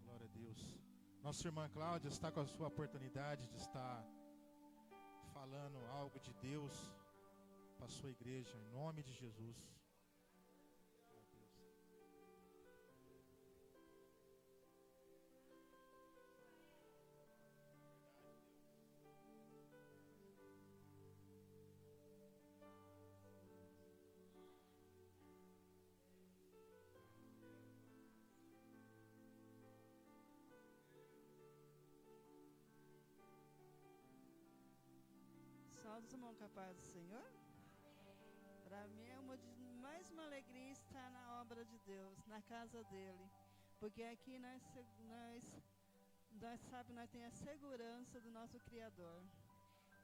Glória a Deus. Glória a Deus. Nossa irmã Cláudia está com a sua oportunidade de estar falando algo de Deus para a sua igreja, em nome de Jesus. Salve, irmão, com a paz do Senhor. Para mim é mais uma alegria estar na obra de Deus, na casa dele. Porque aqui nós sabemos, nós temos a segurança do nosso Criador.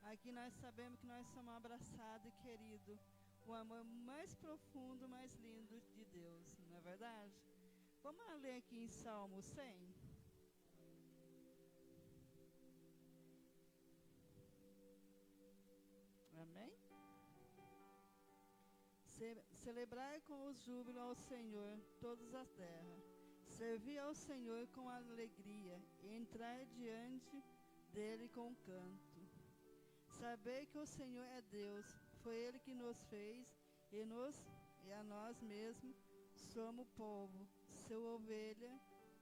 Aqui nós sabemos que nós somos abraçados e queridos. O amor mais profundo, mais lindo de Deus, não é verdade? Vamos ler aqui em Salmo 100. Amém? Celebrai com o júbilo ao Senhor todas as terras. Servi ao Senhor com alegria e entrai diante dele com canto. Sabei que o Senhor é Deus, foi Ele que nos fez e a nós mesmos somos povo, sua ovelha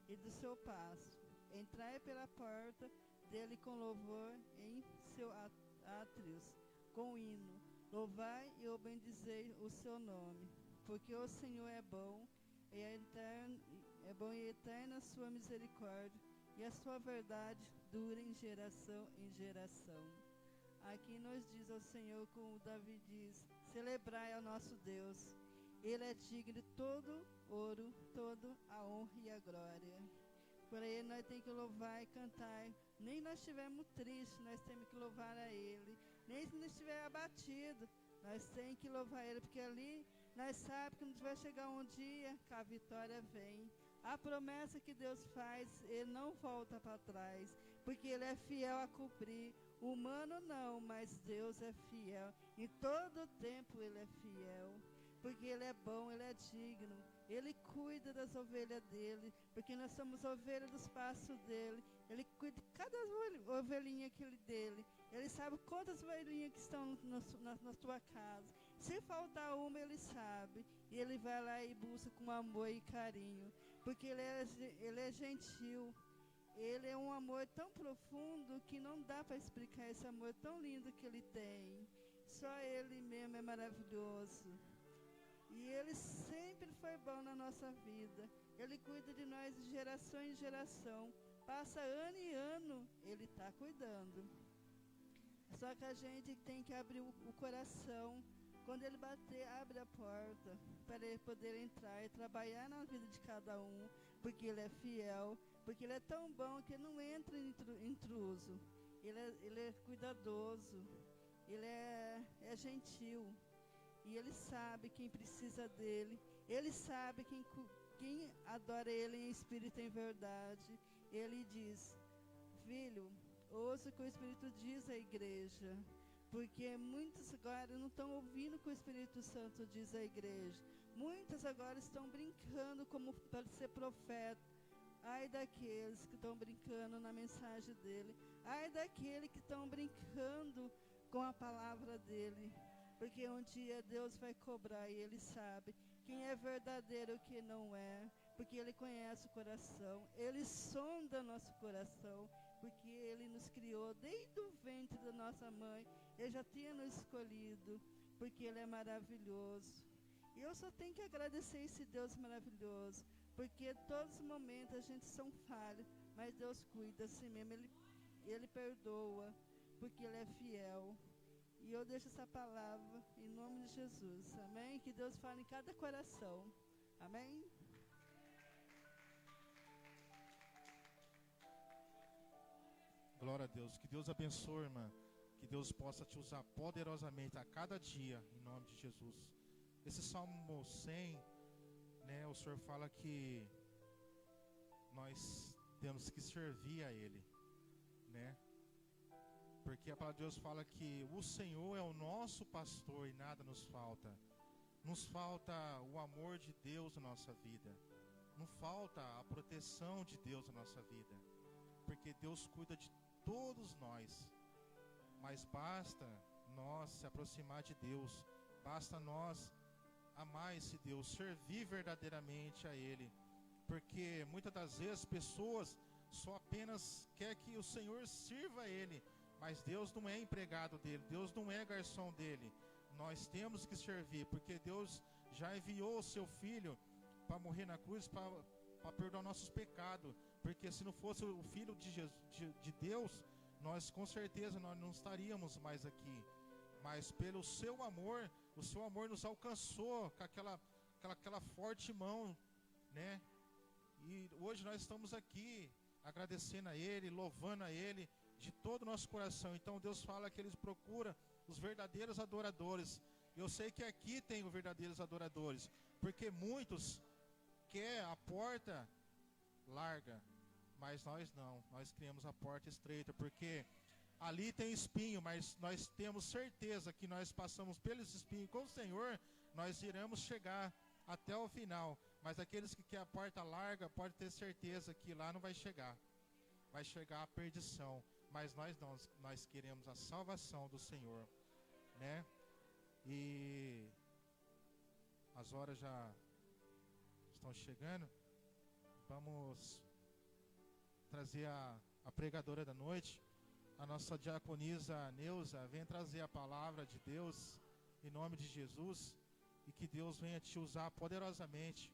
e do seu pasto. Entrai pela porta dele com louvor em seu átrios, com hino. Louvai e bendizei o seu nome, porque o Senhor é bom e eterna a sua misericórdia, e a sua verdade dura em geração. Aqui nos diz o Senhor, como Davi diz: celebrai ao nosso Deus, Ele é digno de todo ouro, toda a honra e a glória. Por ele nós temos que louvar e cantar. Nem nós estivermos tristes, nós temos que louvar a Ele. Nem se nós estivermos abatidos, nós temos que louvar Ele, porque ali nós sabemos que vai chegar um dia que a vitória vem. A promessa que Deus faz, Ele não volta para trás, porque Ele é fiel a cumprir. Humano não, mas Deus é fiel. Em todo tempo Ele é fiel. porque Ele é bom, Ele é digno. Ele cuida das ovelhas dEle, porque nós somos ovelhas dos pastos dEle. Ele cuida de cada ovelhinha dEle. Ele sabe quantas ovelhinhas que estão na tua casa. Se faltar uma, Ele sabe. E Ele vai lá e busca com amor e carinho, porque Ele é gentil. Ele é um amor tão profundo que não dá para explicar esse amor tão lindo que Ele tem. Só Ele mesmo é maravilhoso. E Ele sempre foi bom na nossa vida. Ele cuida de nós de geração em geração. Passa ano e ano, Ele está cuidando. Só que a gente tem que abrir o coração. Quando Ele bater, abre a porta para Ele poder entrar e trabalhar na vida de cada um. Porque Ele é fiel, porque Ele é tão bom que não entra intruso. Ele é cuidadoso, Ele é gentil. E Ele sabe quem precisa dEle. Ele sabe quem adora Ele em espírito e em verdade. Ele diz: filho, ouça o que o Espírito diz à igreja. Porque muitos agora não estão ouvindo o que o Espírito Santo diz à igreja. Muitos agora estão brincando como para ser profeta. Ai daqueles que estão brincando na mensagem dEle. Ai daqueles que estão brincando com a palavra dEle. Porque um dia Deus vai cobrar e Ele sabe quem é verdadeiro e quem não é. Porque Ele conhece o coração. Ele sonda nosso coração. Porque Ele nos criou desde o ventre da nossa mãe. Ele já tinha nos escolhido. Porque Ele é maravilhoso. E eu só tenho que agradecer esse Deus maravilhoso. Porque todos os momentos a gente são falhos. Mas Deus cuida assim mesmo. Ele perdoa. Porque Ele é fiel. E eu deixo essa palavra em nome de Jesus. Amém? Que Deus fale em cada coração. Amém? Glória a Deus. Que Deus abençoe, irmã. Que Deus possa te usar poderosamente a cada dia, em nome de Jesus. Esse Salmo 100, né, o Senhor fala que nós temos que servir a Ele, né? Porque a palavra de Deus fala que o Senhor é o nosso pastor e nada nos falta. Nos falta o amor de Deus na nossa vida. Não falta a proteção de Deus na nossa vida. Porque Deus cuida de todos nós. Mas basta nós se aproximar de Deus. Basta nós amar esse Deus, servir verdadeiramente a Ele. Porque muitas das vezes pessoas só apenas querem que o Senhor sirva a Ele. Mas Deus não é empregado dele, Deus não é garçom dele. Nós temos que servir, porque Deus já enviou o seu Filho para morrer na cruz, para perdoar nossos pecados. Porque se não fosse o Filho de Deus, nós com certeza nós não estaríamos mais aqui. Mas pelo seu amor, o seu amor nos alcançou com aquela forte mão, né? E hoje nós estamos aqui agradecendo a Ele, louvando a Ele de todo o nosso coração. Então Deus fala que Ele procura os verdadeiros adoradores. Eu sei que aqui tem os verdadeiros adoradores, porque muitos querem a porta larga, mas nós não, nós criamos a porta estreita, porque ali tem espinho, mas nós temos certeza que nós passamos pelos espinhos com o Senhor, nós iremos chegar até o final. Mas aqueles que querem a porta larga, pode ter certeza que lá não vai chegar, vai chegar a perdição. Mas nós não, nós queremos a salvação do Senhor, né? E as horas já estão chegando. Vamos trazer a pregadora da noite, a nossa diaconisa Neuza. Vem trazer a palavra de Deus em nome de Jesus, e que Deus venha te usar poderosamente.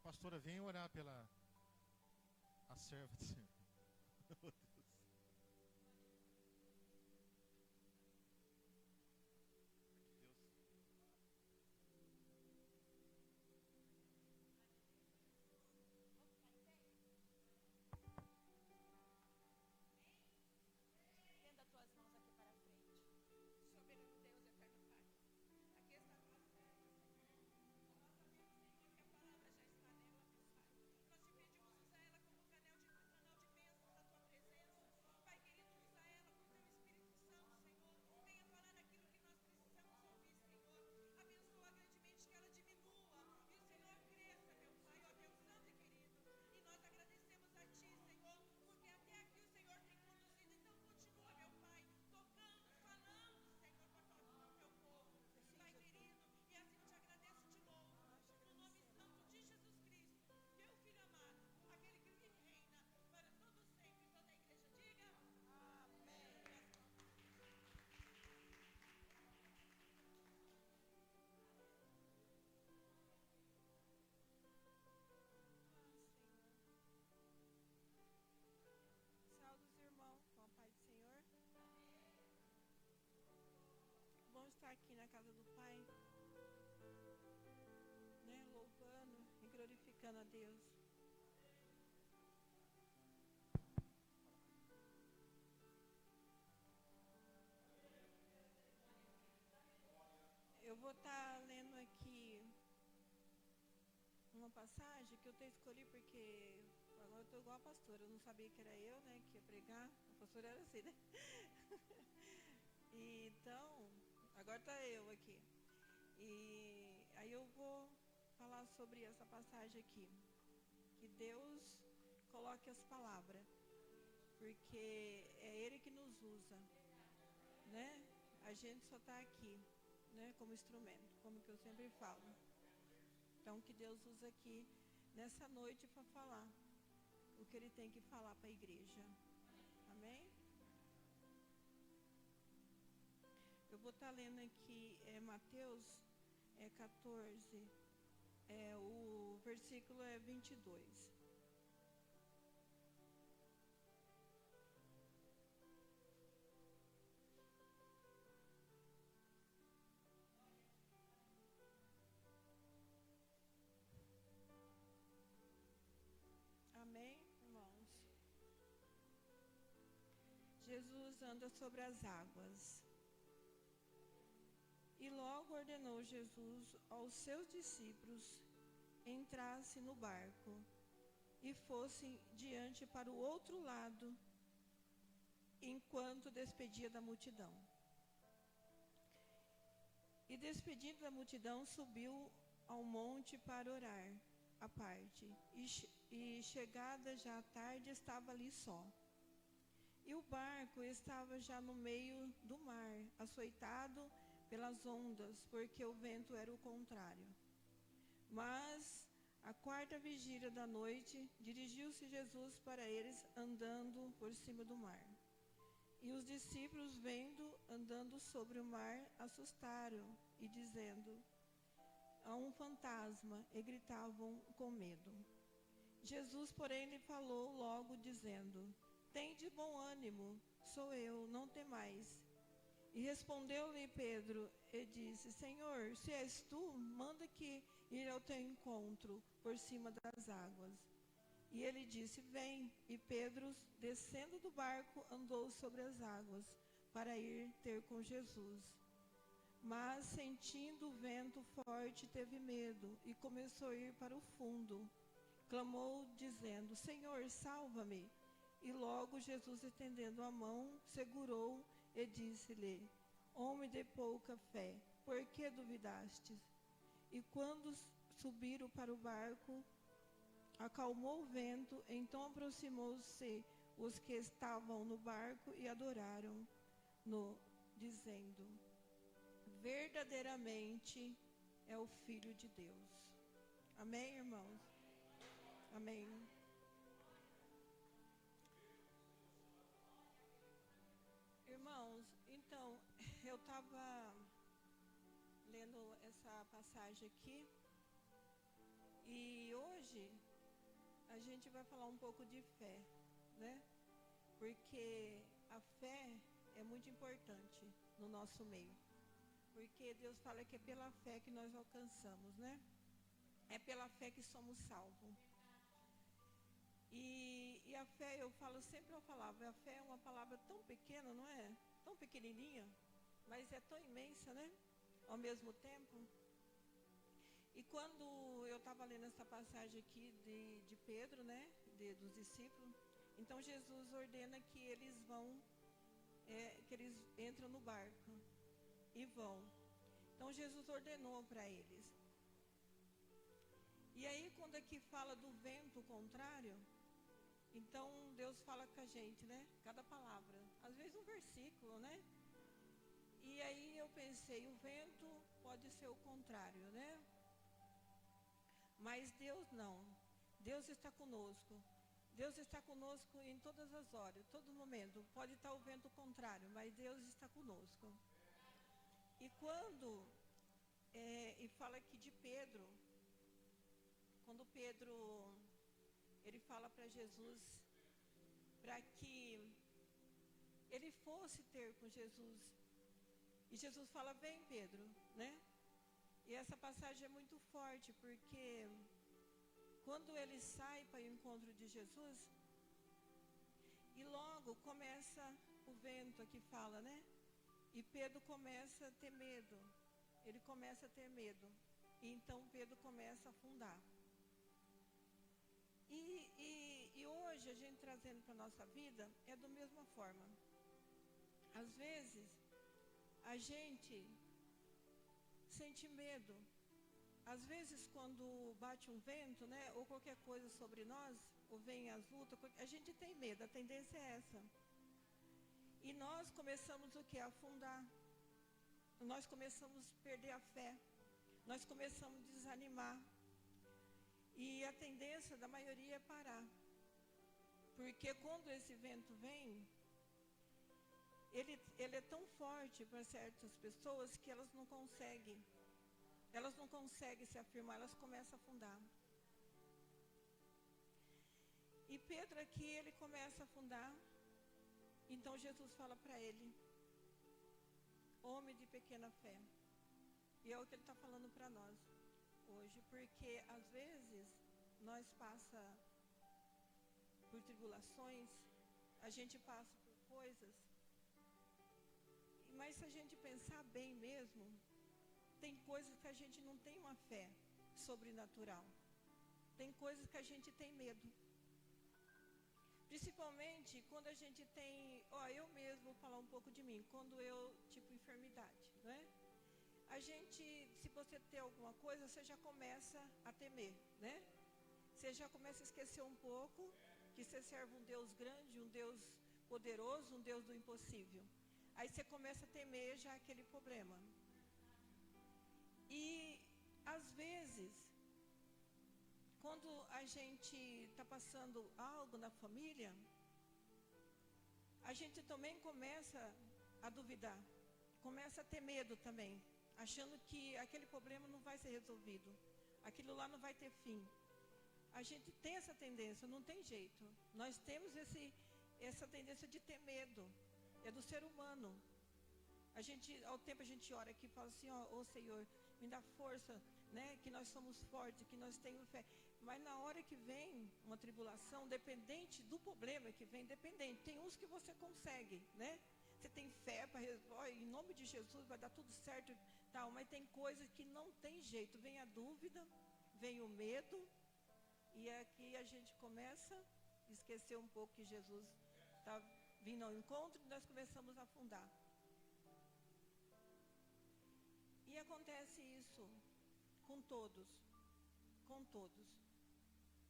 Pastora, vem orar pela a serva do Senhor. Oh, Deus. Estenda as tuas mãos aqui para frente. Soberano Deus, eterno Pai. Aqui está a tua serva, Senhor. A nossa mente, Senhor, que a palavra né, louvando e glorificando a Deus. Eu vou estar lendo aqui uma passagem que eu até escolhi porque agora eu estou igual a pastora. Eu não sabia que era eu, né, que ia pregar. A pastora era assim, né? E, então, agora está eu aqui. E aí eu vou falar sobre essa passagem aqui. Que Deus coloque as palavras, porque é Ele que nos usa, né? A gente só está aqui, né, como instrumento, como que eu sempre falo. Então, que Deus usa aqui nessa noite para falar o que Ele tem que falar para a igreja. Amém? Eu vou estar lendo aqui Mateus 14, o versículo é 22. Amém, irmãos? Jesus anda sobre as águas. E logo ordenou Jesus aos seus discípulos entrassem no barco e fossem diante para o outro lado, enquanto despedia da multidão. E despedido da multidão, subiu ao monte para orar à parte. E chegada já à tarde, estava ali só. E o barco estava já no meio do mar, açoitado pelas ondas, porque o vento era o contrário. Mas, à quarta vigília da noite, dirigiu-se Jesus para eles, andando por cima do mar. E os discípulos, vendo andando sobre o mar, assustaram e dizendo: há um fantasma, e gritavam com medo. Jesus, porém, lhe falou logo, dizendo: tende bom ânimo, sou eu, não temais. E respondeu-lhe Pedro e disse: Senhor, se és tu, manda que ir ao teu encontro por cima das águas. E ele disse: vem. E Pedro, descendo do barco, andou sobre as águas para ir ter com Jesus. Mas, sentindo o vento forte, teve medo e começou a ir para o fundo. Clamou, dizendo: Senhor, salva-me. E logo Jesus, estendendo a mão, segurou e disse-lhe: homem de pouca fé, por que duvidastes? E quando subiram para o barco, acalmou o vento, então aproximou-se os que estavam no barco e adoraram-no, dizendo: verdadeiramente é o Filho de Deus. Amém, irmãos? Amém. Irmãos, então, eu estava lendo essa passagem aqui e hoje a gente vai falar um pouco de fé, né? Porque a fé é muito importante no nosso meio. Porque Deus fala que é pela fé que nós alcançamos, né? É pela fé que somos salvos. E a fé, eu falo sempre a palavra, a fé é uma palavra tão pequena, não é? Tão pequenininha, mas é tão imensa, né? Ao mesmo tempo. E quando eu estava lendo essa passagem aqui de Pedro, né? Dos discípulos, então Jesus ordena que eles vão, que eles entram no barco e vão. Então Jesus ordenou para eles. E aí quando aqui fala do vento contrário, então Deus fala com a gente, né? Cada palavra, às vezes um versículo, né? E aí eu pensei, o vento pode ser o contrário, né? Mas Deus não. Deus está conosco. Deus está conosco em todas as horas, todo momento. Pode estar o vento contrário, mas Deus está conosco. E quando e fala aqui de Pedro, quando Pedro ele fala para Jesus para que ele fosse ter com Jesus. E Jesus fala: vem, Pedro, né? E essa passagem é muito forte, porque quando ele sai para o encontro de Jesus, e logo começa o vento, aqui fala, né? E Pedro começa a ter medo. Ele começa a ter medo. E então Pedro começa a afundar. E hoje, a gente trazendo para a nossa vida, é da mesma forma. Às vezes, a gente sente medo. Às vezes, quando bate um vento, né, ou qualquer coisa sobre nós, ou vem as lutas, a gente tem medo, a tendência é essa. E nós começamos o quê? A afundar. Nós começamos a perder a fé. Nós começamos a desanimar. E a tendência da maioria é parar. Porque quando esse vento vem, ele é tão forte para certas pessoas que elas não conseguem se afirmar, elas começam a afundar. E Pedro aqui, ele começa a afundar. Então Jesus fala para ele: homem de pequena fé. E é o que ele está falando para nós hoje, porque às vezes nós passa por tribulações, a gente passa por coisas, mas se a gente pensar bem mesmo, tem coisas que a gente não tem uma fé sobrenatural, tem coisas que a gente tem medo, principalmente quando a gente tem, eu mesmo vou falar um pouco de mim, quando eu, enfermidade, não é? A gente, se você ter alguma coisa, você já começa a temer, né? Você já começa a esquecer um pouco que você serve um Deus grande, um Deus poderoso, um Deus do impossível. Aí você começa a temer já aquele problema. E, às vezes, quando a gente está passando algo na família, a gente também começa a duvidar, começa a ter medo também, achando que aquele problema não vai ser resolvido, aquilo lá não vai ter fim. A gente tem essa tendência, não tem jeito. Nós temos essa tendência de ter medo, é do ser humano. Ao tempo a gente ora aqui e fala assim, ó Senhor, me dá força, né, que nós somos fortes, que nós temos fé. Mas na hora que vem uma tribulação, dependente do problema que vem, dependente. Tem uns que você consegue, né? Você tem fé para resolver, em nome de Jesus vai dar tudo certo, tal. Mas tem coisas que não tem jeito. Vem a dúvida, vem o medo, e aqui a gente começa a esquecer um pouco que Jesus está vindo ao encontro e nós começamos a afundar. E acontece isso com todos, com todos.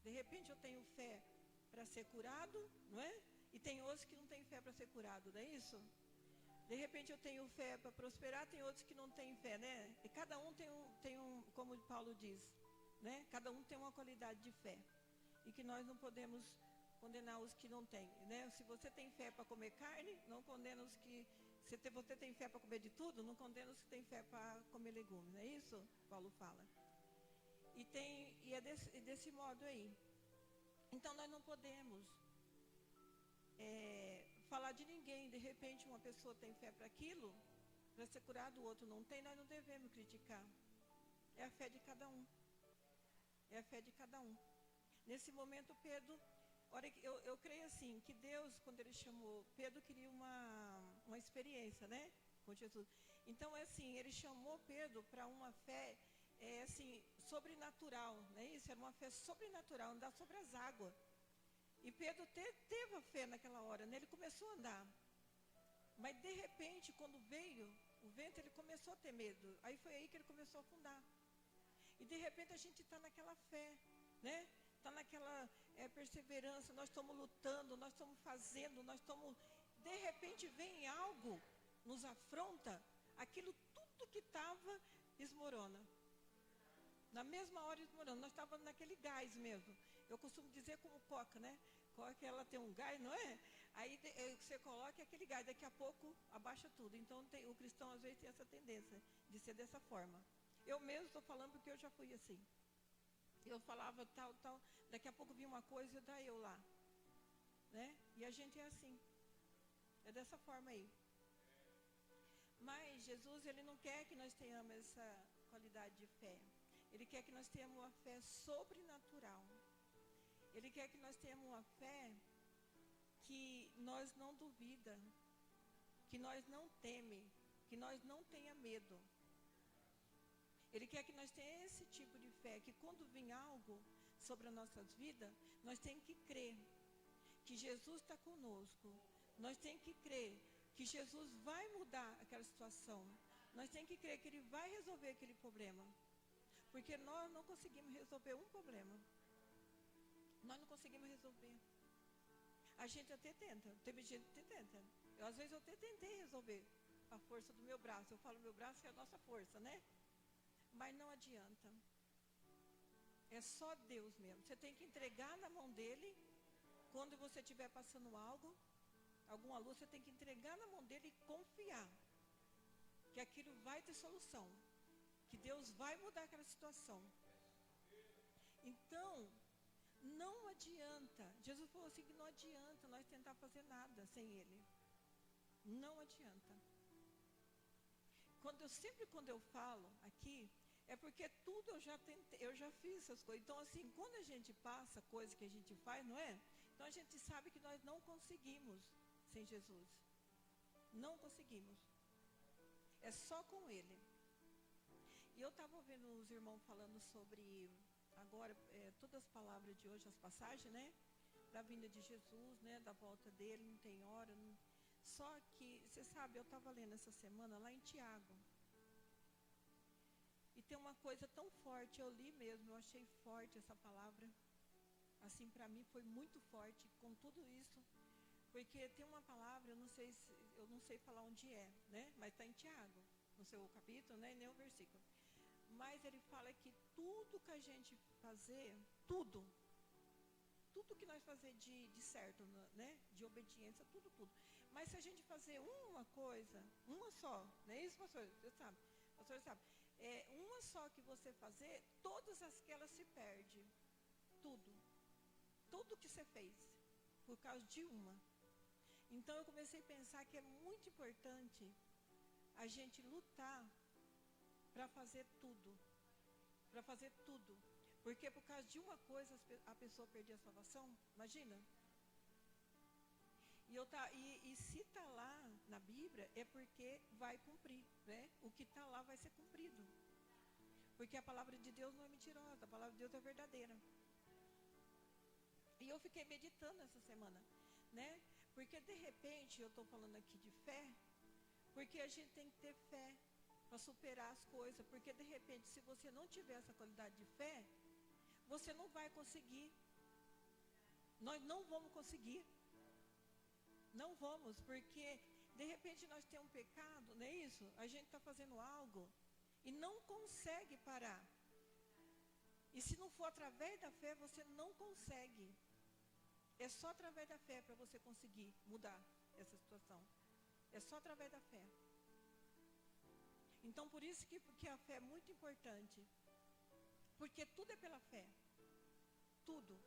De repente eu tenho fé para ser curado, não é? E tem outros que não têm fé para ser curado, não é isso? De repente eu tenho fé para prosperar, tem outros que não têm fé, né? E cada um tem um, como Paulo diz, né? Cada um tem uma qualidade de fé. E que nós não podemos condenar os que não têm, né? Se você tem fé para comer carne, não condena os que... Se você tem fé para comer de tudo, não condena os que têm fé para comer legumes, não é isso? Paulo fala. E é desse modo aí. Então nós não podemos falar de ninguém. De repente uma pessoa tem fé para aquilo, para ser curado, o outro não tem, nós não devemos criticar. É a fé de cada um. É a fé de cada um. Nesse momento Pedro, eu creio assim, que Deus, quando Ele chamou, Pedro queria uma experiência, né, com Jesus. Então é assim, Ele chamou Pedro para uma fé, assim, sobrenatural, né? Isso era uma fé sobrenatural, andar sobre as águas. E Pedro teve a fé naquela hora, né? Ele começou a andar. Mas de repente, quando veio o vento, ele começou a ter medo. Aí foi aí que ele começou a afundar. E de repente a gente está naquela fé, né? Está naquela perseverança, nós estamos lutando, nós estamos fazendo, nós estamos... De repente vem algo, nos afronta, aquilo tudo que estava desmorona. Na mesma hora desmorona, nós estávamos naquele gás mesmo. Eu costumo dizer como coca, né? Coca, ela tem um gás, não é? Aí você coloca aquele gás, daqui a pouco abaixa tudo. Então o cristão às vezes tem essa tendência de ser dessa forma. Eu mesmo estou falando porque eu já fui assim. Eu falava tal, daqui a pouco vinha uma coisa e daí eu lá, né? E a gente é assim, é dessa forma aí. Mas Jesus, Ele não quer que nós tenhamos qualidade de fé. Ele quer que nós tenhamos uma fé sobrenatural. Ele quer que nós tenhamos uma fé que nós não duvida, que nós não teme, que nós não tenha medo. Ele quer que nós tenhamos esse tipo de fé, que quando vir algo sobre as nossas vidas, nós temos que crer que Jesus está conosco. Nós temos que crer que Jesus vai mudar aquela situação. Nós temos que crer que Ele vai resolver aquele problema. Porque nós não conseguimos resolver um problema. Nós não conseguimos resolver. A gente até tenta, teve gente que tenta. Às vezes eu até tentei resolver a força do meu braço. Eu falo meu braço é a nossa força, né? Mas não adianta. É só Deus mesmo. Você tem que entregar na mão dele. Quando você estiver passando algo, alguma luz, você tem que entregar na mão dele e confiar que aquilo vai ter solução, que Deus vai mudar aquela situação. Então, não adianta. Jesus falou assim que não adianta nós tentar fazer nada sem Ele. Não adianta. Quando eu falo aqui, é porque tudo eu já tentei, eu já fiz essas coisas. Então, assim, quando a gente passa coisas que a gente faz, não é? Então a gente sabe que nós não conseguimos sem Jesus. Não conseguimos. É só com Ele. E eu estava ouvindo os irmãos falando sobre, agora, todas as palavras de hoje, as passagens, né? Da vinda de Jesus, né? Da volta dele, não tem hora. Não... Só que, você sabe, eu estava lendo essa semana lá em Tiago. E tem uma coisa tão forte, eu li mesmo, eu achei forte essa palavra. Assim, para mim foi muito forte com tudo isso. Porque tem uma palavra, eu não sei falar onde é, né? Mas está em Tiago, no seu capítulo, né? E nem o versículo. Mas ele fala que tudo que a gente fazer, tudo que nós fazer de certo, né? De obediência, tudo. Mas se a gente fazer uma coisa, uma só, não é isso, pastor? Você sabe, pastor sabe. Uma só que você fazer, todas aquelas se perdem. Tudo que você fez, por causa de uma. Então eu comecei a pensar que é muito importante a gente lutar para fazer tudo. Para fazer tudo. Porque por causa de uma coisa a pessoa perder a salvação, imagina. E se está lá na Bíblia, é porque vai cumprir, né? O que está lá vai ser cumprido. Porque a palavra de Deus não é mentirosa, a palavra de Deus é verdadeira. E eu fiquei meditando essa semana, né? Porque de repente, eu estou falando aqui de fé, porque a gente tem que ter fé para superar as coisas. Porque de repente, se você não tiver essa qualidade de fé, você não vai conseguir. Nós não vamos conseguir. Não vamos, porque de repente nós temos um pecado, não é isso? A gente está fazendo algo e não consegue parar. E se não for através da fé, você não consegue. É só através da fé para você conseguir mudar essa situação. É só através da fé. Então, por isso que a fé é muito importante. Porque tudo é pela fé. Tudo.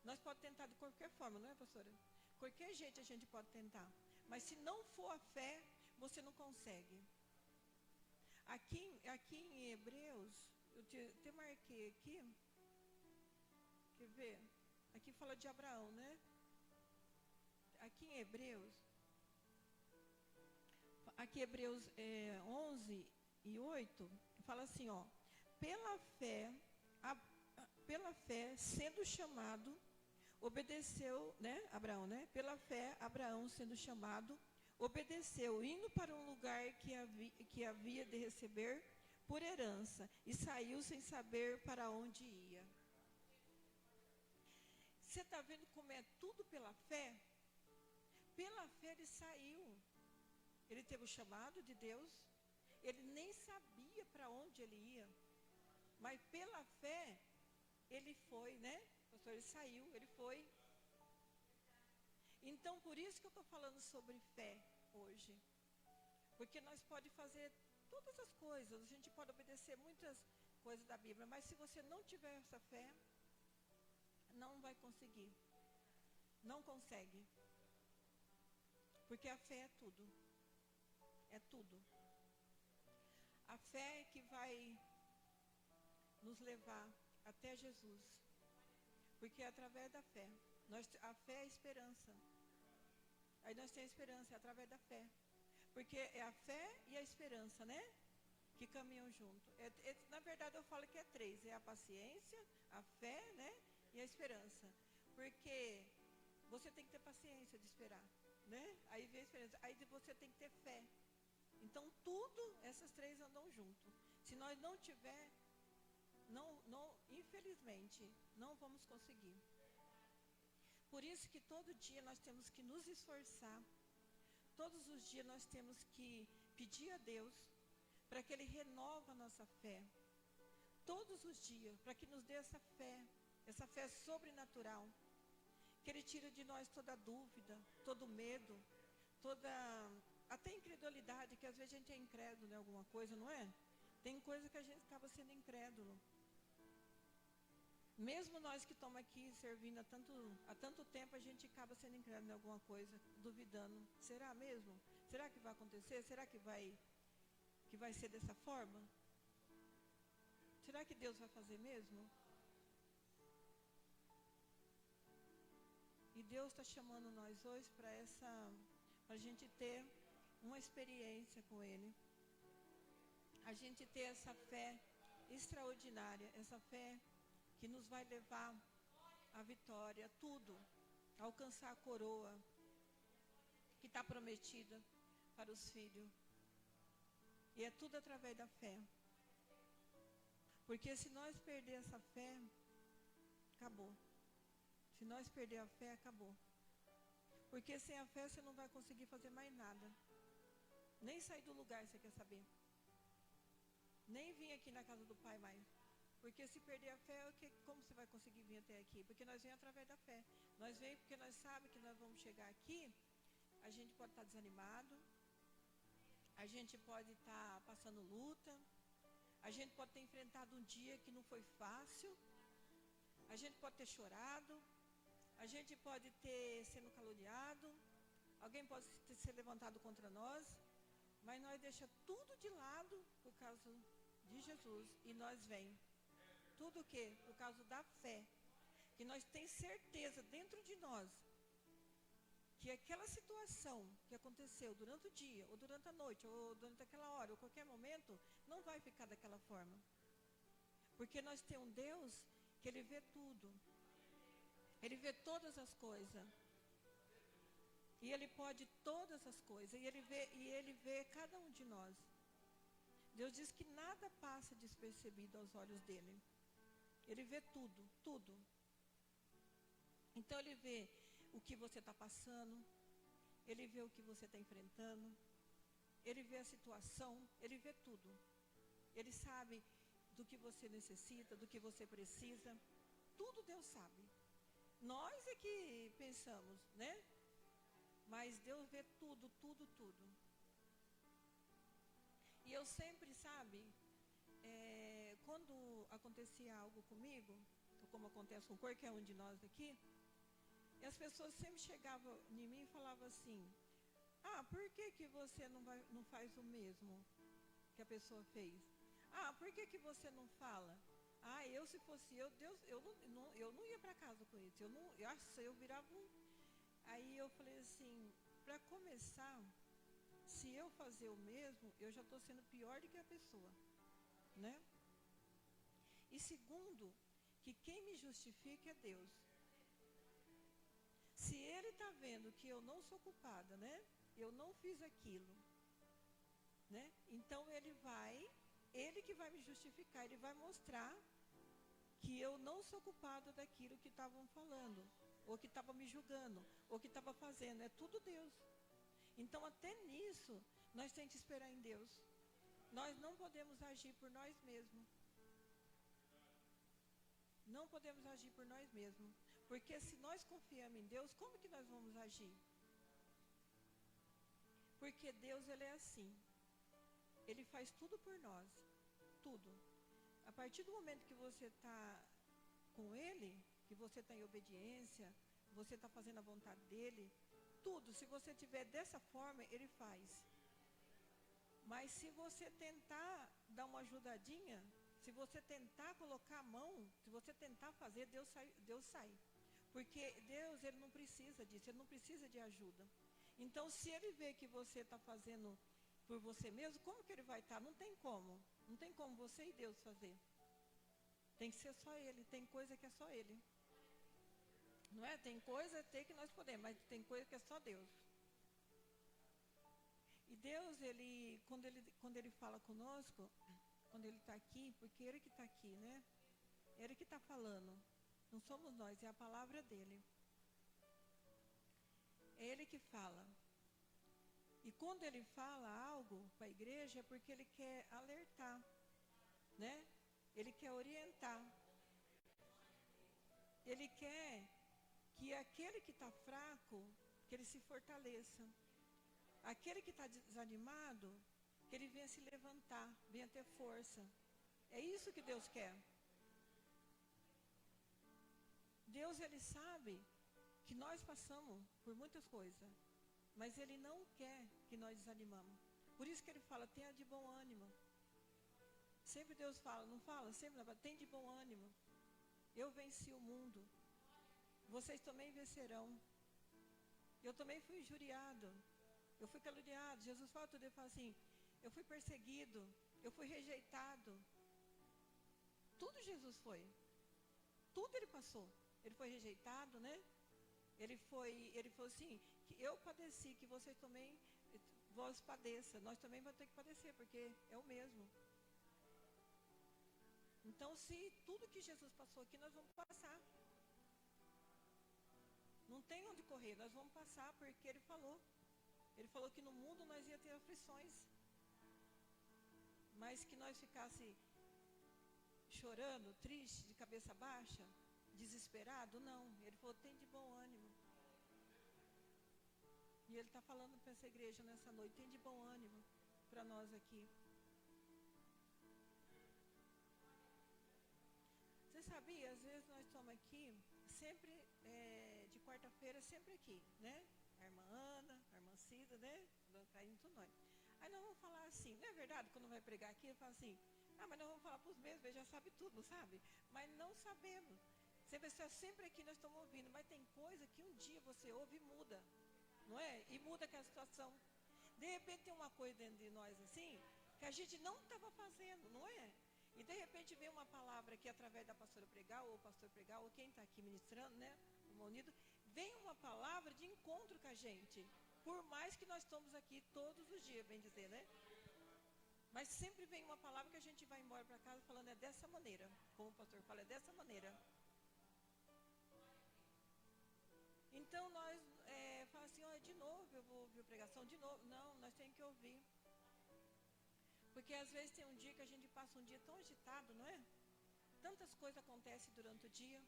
Nós podemos tentar de qualquer forma, não é, pastora? Qualquer jeito a gente pode tentar. Mas se não for a fé, você não consegue. Aqui em Hebreus, eu até marquei aqui. Quer ver? Aqui fala de Abraão, né? Aqui em Hebreus, Hebreus 11 e 8, fala assim, ó. Pela fé, sendo chamado, obedeceu, né? Abraão, né? Pela fé, Abraão, sendo chamado, obedeceu, indo para um lugar que havia de receber por herança, e saiu sem saber para onde ia. Você está vendo como é tudo pela fé? Pela fé ele saiu. Ele teve o chamado de Deus. Ele nem sabia para onde ele ia. Mas pela fé, ele foi, né? Pastor, ele saiu, ele foi. Então, por isso que eu estou falando sobre fé hoje. Porque nós podemos fazer todas as coisas. A gente pode obedecer muitas coisas da Bíblia. Mas se você não tiver essa fé, não vai conseguir. Não consegue. Porque a fé é tudo. É tudo. A fé é que vai nos levar até Jesus. Porque é através da fé. A fé é a esperança. Aí nós temos a esperança, é através da fé. Porque é a fé e a esperança, né? Que caminham junto. Na verdade, eu falo que é três. É a paciência, a fé, né? E a esperança. Porque você tem que ter paciência de esperar, né? Aí vem a esperança. Aí você tem que ter fé. Então, essas três andam junto. Se nós não tiver, infelizmente, não vamos conseguir. Por isso que todo dia nós temos que nos esforçar. Todos os dias nós temos que pedir a Deus para que Ele renova a nossa fé. Todos os dias, para que nos dê essa fé sobrenatural. Que Ele tira de nós toda dúvida, todo medo, até incredulidade, que às vezes a gente é incrédulo em alguma coisa, não é? Tem coisa que a gente acaba sendo incrédulo. Mesmo nós que estamos aqui servindo há tanto tempo, a gente acaba sendo incrédulo em alguma coisa, duvidando. Será mesmo? Será que vai acontecer? Será que vai ser dessa forma? Será que Deus vai fazer mesmo? E Deus está chamando nós hoje para a gente ter uma experiência com Ele. A gente ter essa fé extraordinária, essa fé que nos vai levar à vitória, tudo, a alcançar a coroa que está prometida para os filhos. E é tudo através da fé. Porque se nós perder essa fé, acabou. Se nós perder a fé, acabou. Porque sem a fé você não vai conseguir fazer mais nada. Nem sair do lugar, você quer saber. Nem vir aqui na casa do Pai mais. Porque se perder a fé, como você vai conseguir vir até aqui? Porque nós vemos através da fé. Nós vemos porque nós sabemos que nós vamos chegar aqui, a gente pode estar desanimado, a gente pode estar passando luta, a gente pode ter enfrentado um dia que não foi fácil, a gente pode ter chorado, a gente pode ter sendo caluniado, alguém pode ter se levantado contra nós, mas nós deixamos tudo de lado por causa de Jesus e nós vem. Tudo o quê? Por causa da fé. Que nós temos certeza dentro de nós que aquela situação que aconteceu durante o dia, ou durante a noite, ou durante aquela hora, ou qualquer momento, não vai ficar daquela forma. Porque nós temos um Deus que Ele vê tudo. Ele vê todas as coisas. E Ele pode todas as coisas. E Ele vê cada um de nós. Deus diz que nada passa despercebido aos olhos dEle. Ele vê tudo, tudo. Então Ele vê o que você está passando, Ele vê o que você está enfrentando, Ele vê a situação, Ele vê tudo. Ele sabe do que você necessita, do que você precisa, tudo Deus sabe. Nós é que pensamos, né? Mas Deus vê tudo, tudo, tudo. E eu sempre, sabe, quando acontecia algo comigo, como acontece com qualquer um de nós aqui, e as pessoas sempre chegavam em mim e falavam assim: por que você não faz o mesmo que a pessoa fez? Por que você não fala? Se fosse eu, Deus, eu não ia para casa com isso. Eu virava um... Aí eu falei assim, para começar, se eu fazer o mesmo, eu já estou sendo pior do que a pessoa, né? E segundo, que quem me justifica é Deus. Se Ele está vendo que eu não sou culpada, né? Eu não fiz aquilo, né? Então Ele que vai me justificar, Ele vai mostrar que eu não sou culpada daquilo que estavam falando, ou que estavam me julgando, ou que estavam fazendo. É tudo Deus. Então até nisso, nós temos que esperar em Deus. Nós não podemos agir por nós mesmos. Não podemos agir por nós mesmos. Porque se nós confiamos em Deus, como que nós vamos agir? Porque Deus, Ele é assim. Ele faz tudo por nós. Tudo. A partir do momento que você está com Ele, que você está em obediência, você está fazendo a vontade dEle, tudo, se você tiver dessa forma, Ele faz. Mas se você tentar dar uma ajudadinha, Se você tentar colocar a mão, se você tentar fazer, Deus sai. Porque Deus, Ele não precisa disso, Ele não precisa de ajuda. Então, se Ele vê que você está fazendo por você mesmo, como que Ele vai estar? Não tem como. Não tem como você e Deus fazer. Tem que ser só Ele, tem coisa que é só Ele. Não é? Tem coisa até que nós podemos, mas tem coisa que é só Deus. E Deus, quando ele fala conosco, quando Ele está aqui, porque Ele que está aqui, né? Ele que está falando. Não somos nós, é a palavra dEle. É Ele que fala. E quando Ele fala algo para a igreja, é porque Ele quer alertar, né? Ele quer orientar. Ele quer que aquele que está fraco, que ele se fortaleça. Aquele que está desanimado, que ele venha se levantar, venha ter força. É isso que Deus quer. Deus, Ele sabe que nós passamos por muitas coisas, mas Ele não quer que nós desanimamos. Por isso que Ele fala, tenha de bom ânimo. Sempre Deus fala, não fala? Sempre fala, tem de bom ânimo. Eu venci o mundo. Vocês também vencerão. Eu também fui injuriado. Eu fui caluniado. Jesus fala tudo, Ele fala assim, eu fui perseguido, eu fui rejeitado. Tudo Jesus foi. Tudo Ele passou. Ele foi rejeitado, né? Ele falou assim, que eu padeci, que vocês também, vós padeçam. Nós também vamos ter que padecer, porque é o mesmo. Então, se tudo que Jesus passou aqui, nós vamos passar. Não tem onde correr, nós vamos passar, porque Ele falou. Ele falou que no mundo nós ia ter aflições. Mas que nós ficasse chorando, triste, de cabeça baixa, desesperado, não. Ele falou, tem de bom ânimo. E Ele está falando para essa igreja nessa noite, tem de bom ânimo para nós aqui. Você sabia, às vezes nós estamos aqui, sempre, de quarta-feira, sempre aqui, né? A irmã Ana, a irmã Cida, né? Caindo tudo nós. Aí nós vamos falar assim, não é verdade? Quando vai pregar aqui, ele fala assim, mas nós vamos falar para os mesmos, eles já sabem tudo, sabe? Mas não sabemos. Você vai estar sempre aqui, nós estamos ouvindo, mas tem coisa que um dia você ouve e muda, não é? E muda aquela situação. De repente tem uma coisa dentro de nós assim, que a gente não estava fazendo, não é? E de repente vem uma palavra aqui através da pastora pregar, ou o pastor pregar, ou quem está aqui ministrando, né? O unido, vem uma palavra de encontro com a gente. Por mais que nós estamos aqui todos os dias, bem dizer, né? Mas sempre vem uma palavra que a gente vai embora para casa falando, é dessa maneira. Como o pastor fala, é dessa maneira. Então nós falamos assim, de novo eu vou ouvir a pregação, de novo. Não, nós temos que ouvir. Porque às vezes tem um dia que a gente passa um dia tão agitado, não é? Tantas coisas acontecem durante o dia.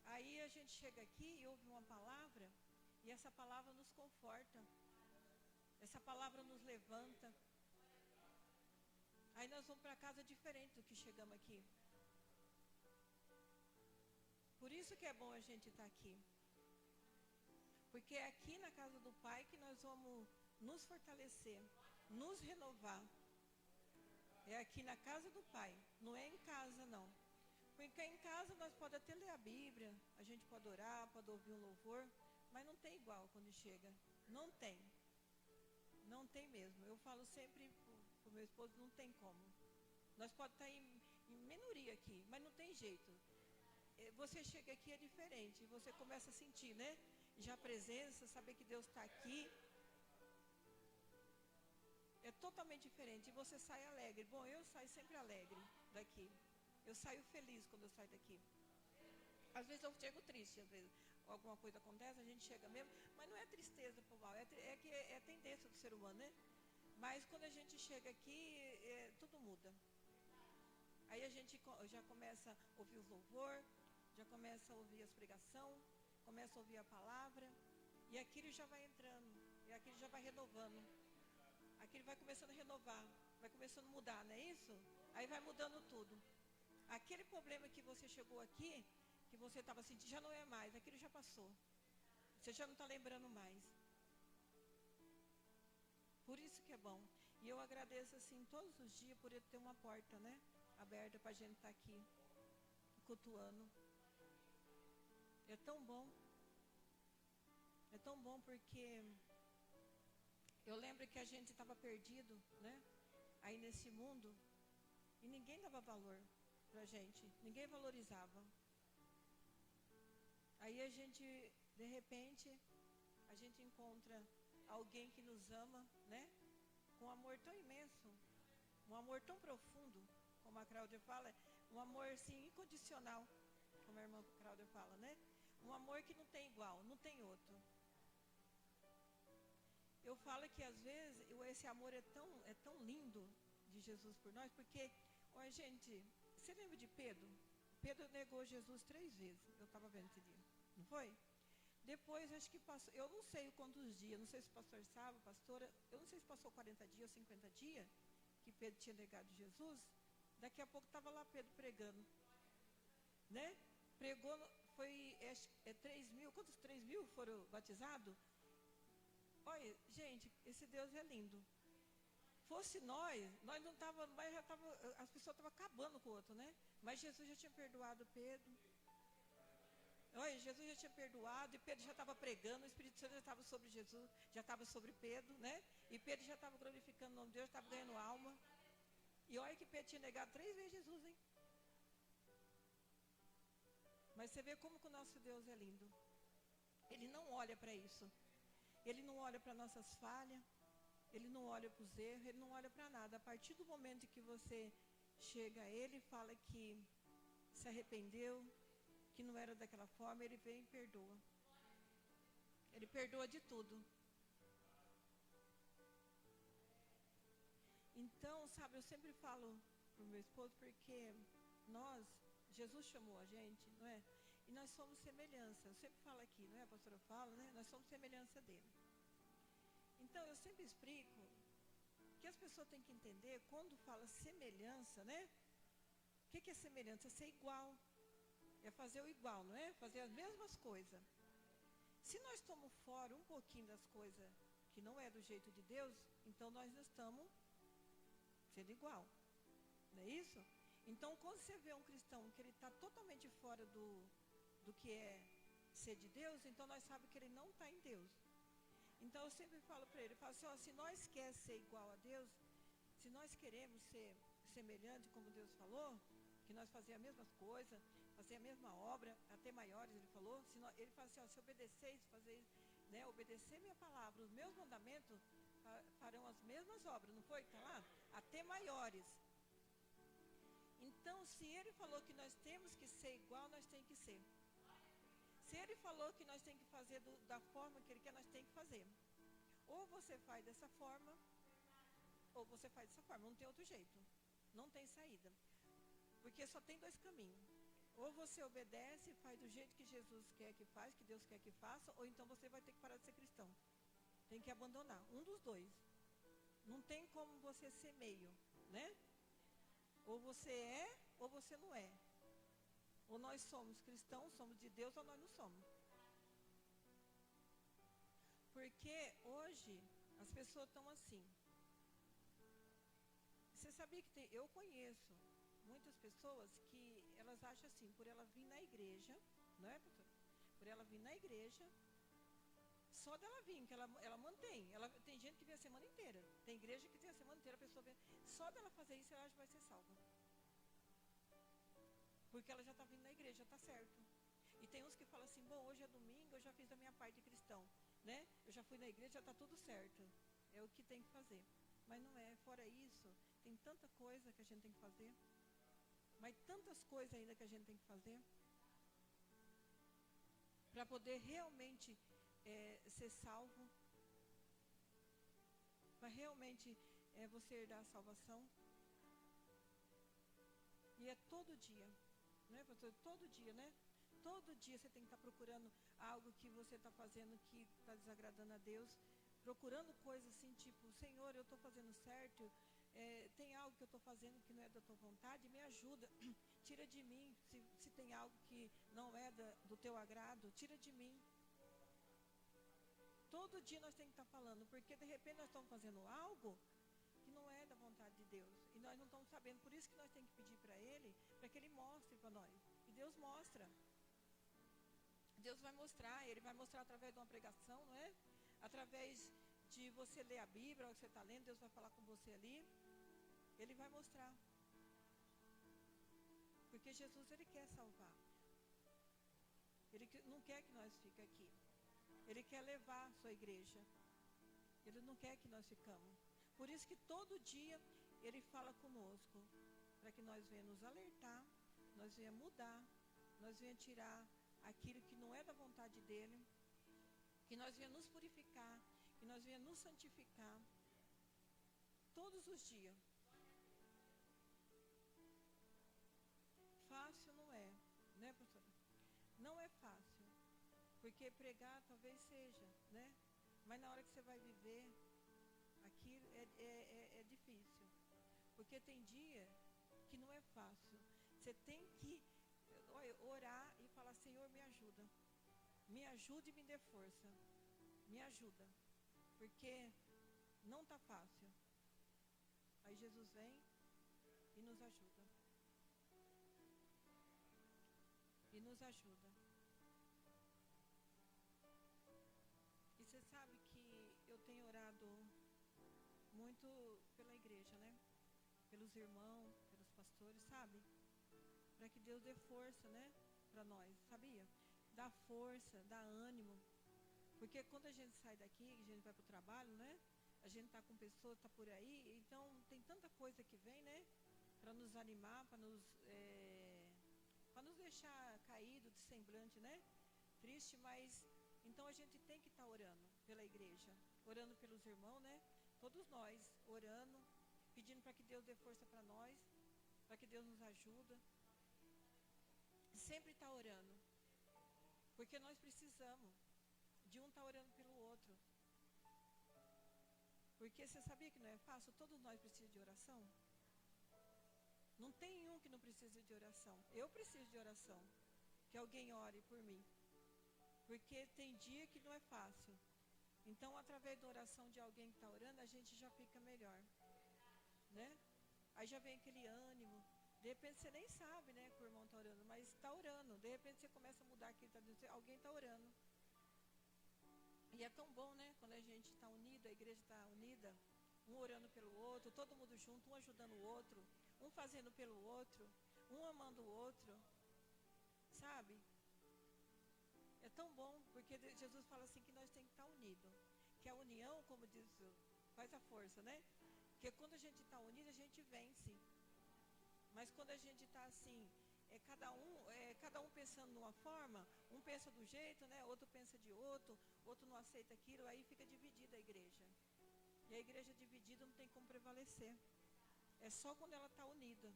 Aí a gente chega aqui e ouve uma palavra, e essa palavra nos conforta. Essa palavra nos levanta. Aí nós vamos para casa diferente do que chegamos aqui. Por isso que é bom a gente estar aqui. Porque é aqui na casa do Pai que nós vamos nos fortalecer, nos renovar. É aqui na casa do Pai, não é em casa não. Porque em casa nós podemos até ler a Bíblia, a gente pode orar, pode ouvir um louvor, mas não tem igual quando chega. Não tem. Não tem mesmo. Eu falo sempre para o meu esposo, não tem como. Nós podemos estar em minoria aqui, mas não tem jeito. Você chega aqui é diferente, você começa a sentir, né? Já a presença, saber que Deus está aqui. É totalmente diferente. E você sai alegre. Bom, eu saio sempre alegre daqui. Eu saio feliz quando eu saio daqui. Às vezes eu chego triste, às vezes alguma coisa acontece, a gente chega mesmo, mas não é tristeza por mal, é que é tendência do ser humano, né? Mas quando a gente chega aqui, tudo muda. Aí a gente já começa a ouvir os louvor, já começa a ouvir as pregações, começa a ouvir a palavra, e aquilo já vai entrando, e aquilo já vai renovando. Aquilo vai começando a renovar, vai começando a mudar, não é isso? Aí vai mudando tudo. Aquele problema que você chegou aqui, que você estava sentindo, já não é mais, aquilo já passou. Você já não está lembrando mais. Por isso que é bom. E eu agradeço, assim, todos os dias por ele ter uma porta, né? Aberta para a gente estar aqui, cultuando. É tão bom. É tão bom porque eu lembro que a gente estava perdido, né? Aí nesse mundo, e ninguém dava valor pra gente, ninguém valorizava. Aí a gente, de repente, a gente encontra alguém que nos ama, né? Com um amor tão imenso, um amor tão profundo, como a Cláudia fala, um amor assim incondicional, como a irmã Cláudia fala, né? Um amor que não tem igual, não tem outro. Eu falo que às vezes esse amor é tão lindo de Jesus por nós, porque, ó, gente, você lembra de Pedro? Pedro negou Jesus 3 vezes, eu estava vendo esse dia, não foi? Depois, acho que passou, eu não sei quantos dias, não sei se o pastor sabe, pastora, eu não sei se passou 40 dias ou 50 dias, que Pedro tinha negado Jesus, daqui a pouco estava lá Pedro pregando, né? Pregou, foi 3 mil, quantos 3 mil foram batizados? Olha, gente, esse Deus é lindo. Fosse nós não estávamos, mas já tava, as pessoas estavam acabando com o outro, né? Mas Jesus já tinha perdoado Pedro. Olha, Jesus já tinha perdoado, e Pedro já estava pregando, o Espírito Santo já estava sobre Jesus, já estava sobre Pedro, né? E Pedro já estava glorificando o nome de Deus, já estava ganhando alma. E olha que Pedro tinha negado 3 vezes Jesus, hein? Mas você vê como que o nosso Deus é lindo. Ele não olha para isso. Ele não olha para nossas falhas, ele não olha para os erros, ele não olha para nada. A partir do momento que você chega a ele e fala que se arrependeu, que não era daquela forma, ele vem e perdoa. Ele perdoa de tudo. Então, sabe, eu sempre falo para o meu esposo, porque Jesus chamou a gente, não é? E nós somos semelhança. Eu sempre falo aqui, não é? A pastora fala, né? Nós somos semelhança dele. Então, eu sempre explico que as pessoas têm que entender, quando fala semelhança, né? O que é semelhança? É ser igual. É fazer o igual, não é? Fazer as mesmas coisas. Se nós estamos fora um pouquinho das coisas que não é do jeito de Deus, então nós não estamos sendo igual. Não é isso? Então, quando você vê um cristão que ele está totalmente fora do que é ser de Deus, então nós sabemos que ele não está em Deus. Então eu sempre falo para ele, assim, ó, se nós queremos ser igual a Deus, se nós queremos ser semelhante, como Deus falou, que nós fazemos as mesmas coisas, fazer a mesma obra, até maiores, ele falou, ele fala assim, ó, se obedeceis, né, obedecer minha palavra, os meus mandamentos farão as mesmas obras, não foi que está lá? Até maiores. Então, se ele falou que nós temos que ser igual, nós temos que ser. Se ele falou que nós temos que fazer da forma que ele quer, nós temos que fazer. Ou você faz dessa forma, ou você faz dessa forma. Não tem outro jeito. Não tem saída. Porque só tem 2 caminhos. Ou você obedece e faz do jeito que Jesus quer que faça, que Deus quer que faça, ou então você vai ter que parar de ser cristão. Tem que abandonar. Um dos 2. Não tem como você ser meio, né? Ou você é, ou você não é. Ou nós somos cristãos, somos de Deus, ou nós não somos. Porque hoje as pessoas estão assim. Você sabia que eu conheço muitas pessoas que elas acham assim, por ela vir na igreja, não é, pastor? Por ela vir na igreja, só dela vir, que ela mantém. Tem gente que vem a semana inteira. Tem igreja que tem a semana inteira, a pessoa vem. Só dela fazer isso, ela acha que vai ser salva. Porque ela já está vindo na igreja, já está certo. E tem uns que falam assim, bom, hoje é domingo, eu já fiz a minha parte de cristão, né? Eu já fui na igreja, já está tudo certo. É o que tem que fazer. Mas não é, fora isso, tem tanta coisa que a gente tem que fazer. Mas tantas coisas ainda que a gente tem que fazer. Para poder realmente ser salvo. Para realmente você herdar a salvação. E é todo dia. Né, pastor? Todo dia, né? Todo dia você tem que estar procurando algo que você está fazendo que está desagradando a Deus. Procurando coisas assim, tipo, Senhor, eu estou fazendo certo, tem algo que eu estou fazendo que não é da tua vontade, me ajuda, tira de mim, se tem algo que não é do teu agrado, tira de mim. Todo dia nós temos que estar falando, porque de repente nós estamos fazendo algo que vontade de Deus. E nós não estamos sabendo, por isso que nós temos que pedir para que Ele mostre para nós. E Deus mostra. Deus vai mostrar, Ele vai mostrar através de uma pregação, não é? Através de você ler a Bíblia, o que você está lendo, Deus vai falar com você ali. Ele vai mostrar. Porque Jesus, Ele quer salvar. Ele não quer que nós fiquemos aqui. Ele quer levar a sua igreja. Ele não quer que nós ficamos. Por isso que todo dia Ele fala conosco. Para que nós venhamos nos alertar, nós venhamos mudar, nós venhamos tirar aquilo que não é da vontade dEle, que nós venhamos nos purificar, que nós venhamos nos santificar. Todos os dias. Fácil não é, né, pastora? Não é fácil, porque pregar talvez seja, né? Mas na hora que você vai viver, aquilo é difícil. Porque tem dia que não é fácil. Você tem que orar e falar, Senhor, me ajuda. Me ajude e me dê força. Me ajuda. Porque não está fácil. Aí Jesus vem e nos ajuda. E nos ajuda. E você sabe que eu tenho orado muito pela igreja, né? Pelos irmãos, pelos pastores, sabe? Para que Deus dê força, né? Para nós, sabia? Dá força, dá ânimo. Porque quando a gente sai daqui, a gente vai para o trabalho, né? A gente está com pessoas, está por aí. Então, tem tanta coisa que vem, né? Para nos animar, para nos deixar caído de semblante, né? Triste, mas... Então, a gente tem que estar orando pela igreja. Orando pelos irmãos, né? Todos nós, orando, pedindo para que Deus dê força para nós, para que Deus nos ajude. Sempre está orando. Porque nós precisamos de um estar orando pelo outro. Porque você sabia que não é fácil? Todos nós precisamos de oração. Não tem um que não precisa de oração. Eu preciso de oração. Que alguém ore por mim. Porque tem dia que não é fácil. Então, através da oração de alguém que está orando, a gente já fica melhor. Né? Aí já vem aquele ânimo. De repente você nem sabe, né, que o irmão está orando, mas está orando. De repente você começa a mudar aquilo, alguém está orando. E é tão bom, né, quando a gente está unido, a igreja está unida, um orando pelo outro, todo mundo junto, um ajudando o outro, um fazendo pelo outro, um amando o outro, sabe? É tão bom, porque Jesus fala assim que nós temos que estar unidos, que a união, como diz, faz a força, né? Porque quando a gente está unido, a gente vence. Mas quando a gente está assim, cada um pensando de uma forma, um pensa do jeito, né? Outro pensa de outro não aceita aquilo, aí fica dividida a igreja. E a igreja dividida não tem como prevalecer. É só quando ela está unida.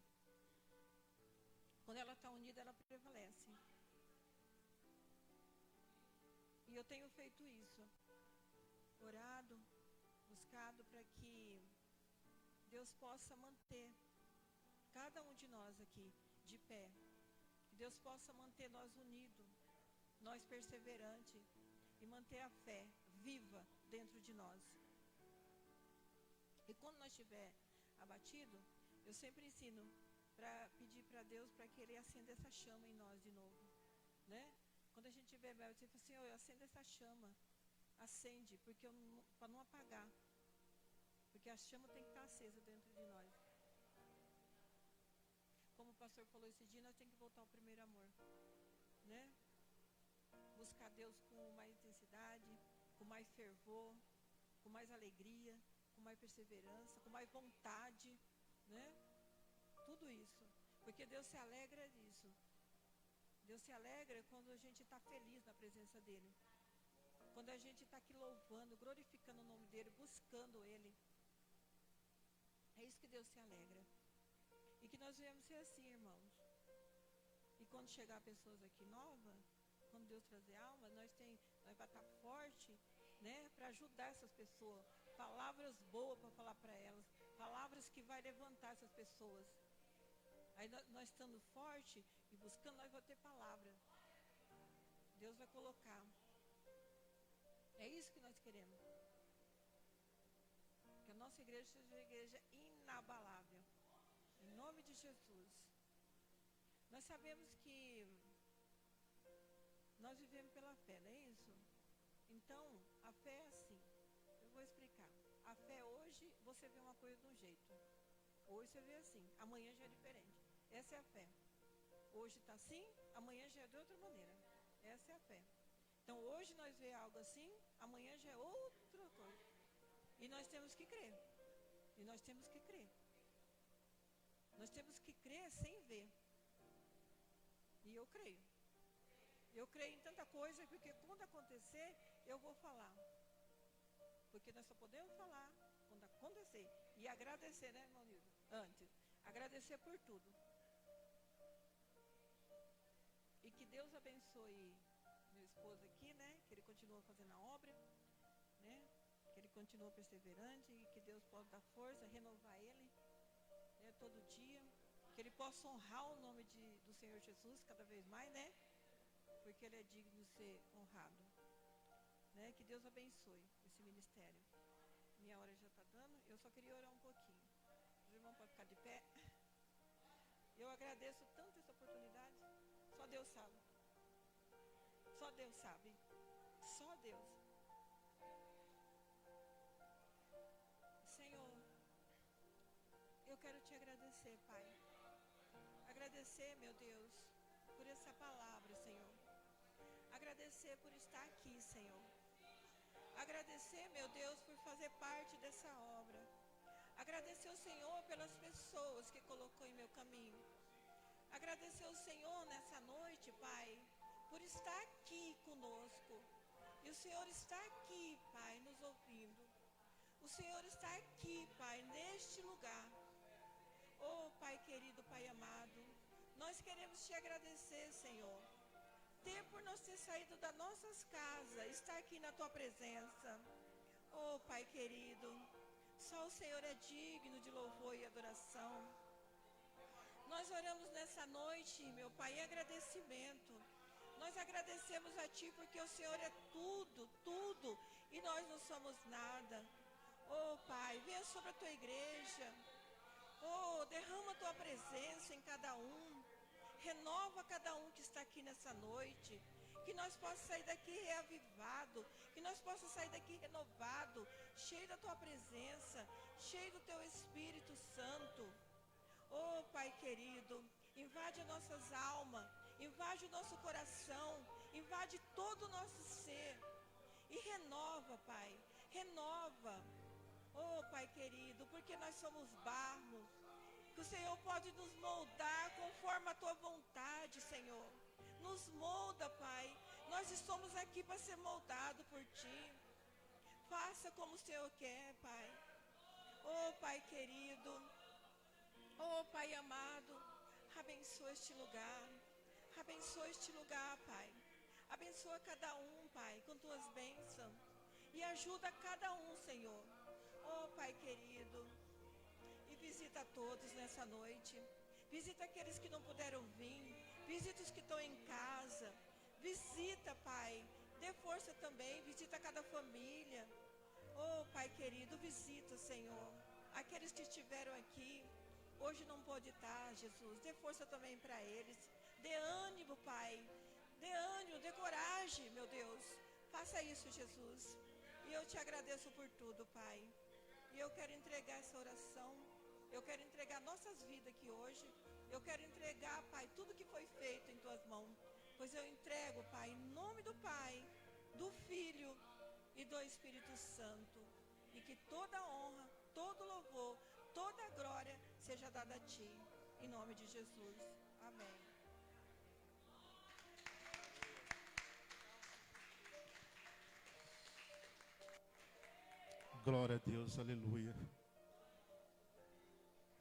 Quando ela está unida, ela prevalece. E eu tenho feito isso. Orado, buscado para que Deus possa manter cada um de nós aqui de pé. Que Deus possa manter nós unidos, nós perseverantes, e manter a fé viva dentro de nós. E quando nós estiver abatido, eu sempre ensino para pedir para Deus para que Ele acenda essa chama em nós de novo, né? Quando a gente estiver abatido, eu falo, Senhor, acenda essa chama, acende, porque para não apagar, porque a chama tem que estar acesa dentro de nós. Como o pastor falou esse dia, nós temos que voltar ao primeiro amor, né? Buscar Deus com mais intensidade, com mais fervor, com mais alegria, com mais perseverança, com mais vontade, né? Tudo isso, porque Deus se alegra disso. Deus se alegra quando a gente está feliz na presença dEle. Quando a gente está aqui louvando, glorificando o nome dEle, buscando Ele. É isso que Deus se alegra. E que nós viemos ser assim, irmãos. E quando chegar pessoas aqui novas, quando Deus trazer alma, nós vamos estar forte, né, para ajudar essas pessoas. Palavras boas para falar para elas. Palavras que vai levantar essas pessoas. Aí nós estando forte e buscando, nós vamos ter palavra. Deus vai colocar. É isso que nós queremos. Que a nossa nossa igreja seja uma igreja inabalável. Em nome de Jesus. Nós sabemos que nós vivemos pela fé, não é isso? Então, a fé é assim. Eu vou explicar. A fé hoje, você vê uma coisa de um jeito. Hoje você vê assim, amanhã já é diferente. Essa é a fé. Hoje está assim, amanhã já é de outra maneira. Essa é a fé. Então, hoje nós vemos algo assim, amanhã já é outra coisa. E nós temos que crer. E nós temos que crer. Nós temos que crer sem ver. E eu creio. Eu creio em tanta coisa, porque quando acontecer, eu vou falar. Porque nós só podemos falar quando acontecer. E agradecer, né, irmão Nildo? Antes. Agradecer por tudo. E que Deus abençoe meu esposo aqui, né? Que ele continua fazendo a obra, né? Que ele continua perseverante e que Deus possa dar força, renovar ele, né? Todo dia. Que ele possa honrar o nome do Senhor Jesus cada vez mais, né? Porque ele é digno de ser honrado, né? Que Deus abençoe esse ministério. Minha hora já está dando, eu só queria orar um pouquinho. Os irmãos podem ficar de pé. Eu agradeço tanto essa oportunidade. Só Deus sabe. Só Deus sabe. Só Deus. Senhor, eu quero te agradecer, Pai. Agradecer, meu Deus, por essa palavra, Senhor. Agradecer por estar aqui, Senhor. Agradecer, meu Deus, por fazer parte dessa obra. Agradecer ao Senhor pelas pessoas que colocou em meu caminho. Agradecer ao Senhor nessa noite, Pai, por estar aqui conosco. E o Senhor está aqui, Pai, nos ouvindo. O Senhor está aqui, Pai, neste lugar. Oh, Pai querido, Pai amado, nós queremos te agradecer, Senhor. Por nós ter saído das nossas casas, estar aqui na tua presença. Oh, Pai querido, só o Senhor é digno de louvor e adoração. Nós oramos nessa noite, meu Pai, em agradecimento. Nós agradecemos a Ti porque o Senhor é tudo, tudo, e nós não somos nada. Oh, Pai, venha sobre a Tua igreja. Oh, derrama a Tua presença em cada um. Renova cada um que está aqui nessa noite. Que nós possamos sair daqui reavivado. Que nós possamos sair daqui renovado. Cheio da Tua presença. Cheio do Teu Espírito Santo. Oh, Pai querido, invade as nossas almas. Invade o nosso coração. Invade todo o nosso ser. E renova, Pai. Renova. Oh, Pai querido, porque nós somos barro. Que o Senhor pode nos moldar conforme a Tua vontade, Senhor. Nos molda, Pai. Nós estamos aqui para ser moldados por Ti. Faça como o Senhor quer, Pai. Oh, Pai querido. Oh, Pai amado. Abençoa este lugar. Abençoa este lugar, Pai. Abençoa cada um, Pai, com Tuas bênçãos. E ajuda cada um, Senhor. Oh, Pai querido. Visita a todos nessa noite. Visita aqueles que não puderam vir. Visita os que estão em casa. Visita, Pai. Dê força também. Visita cada família. Oh, Pai querido, visita, Senhor. Aqueles que estiveram aqui, hoje não pôde estar, Jesus. Dê força também para eles. Dê ânimo, Pai. Dê ânimo, dê coragem, meu Deus. Faça isso, Jesus. E eu te agradeço por tudo, Pai. E eu quero entregar essa oração. Eu quero entregar nossas vidas aqui hoje. Eu quero entregar, Pai, tudo que foi feito em Tuas mãos. Pois eu entrego, Pai, em nome do Pai, do Filho e do Espírito Santo. E que toda honra, todo louvor, toda glória seja dada a Ti. Em nome de Jesus. Amém. Glória a Deus, aleluia.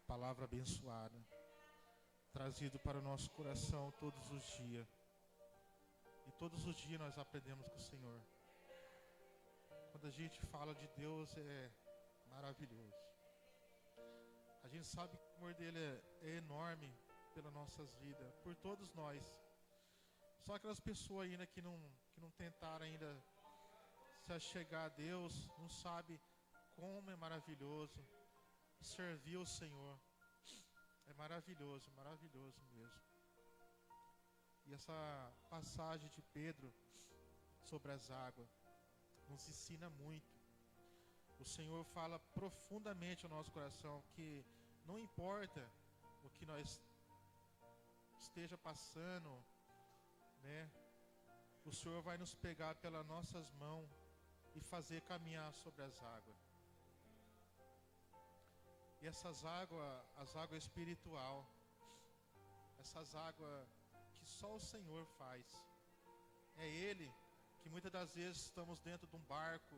Palavra abençoada, trazido para o nosso coração todos os dias. E todos os dias nós aprendemos com o Senhor. Quando a gente fala de Deus é maravilhoso. A gente sabe que o amor dele é enorme pelas nossas vidas, por todos nós. Só aquelas pessoas ainda que não tentaram ainda se achegar a Deus, não sabe como é maravilhoso servir o Senhor. É maravilhoso, maravilhoso mesmo. E essa passagem de Pedro sobre as águas nos ensina muito. O Senhor fala profundamente ao nosso coração que não importa o que nós esteja passando, né? O Senhor vai nos pegar pelas nossas mãos e fazer caminhar sobre as águas. E essas águas, as águas espiritual, essas águas que só o Senhor faz. É Ele que muitas das vezes estamos dentro de um barco,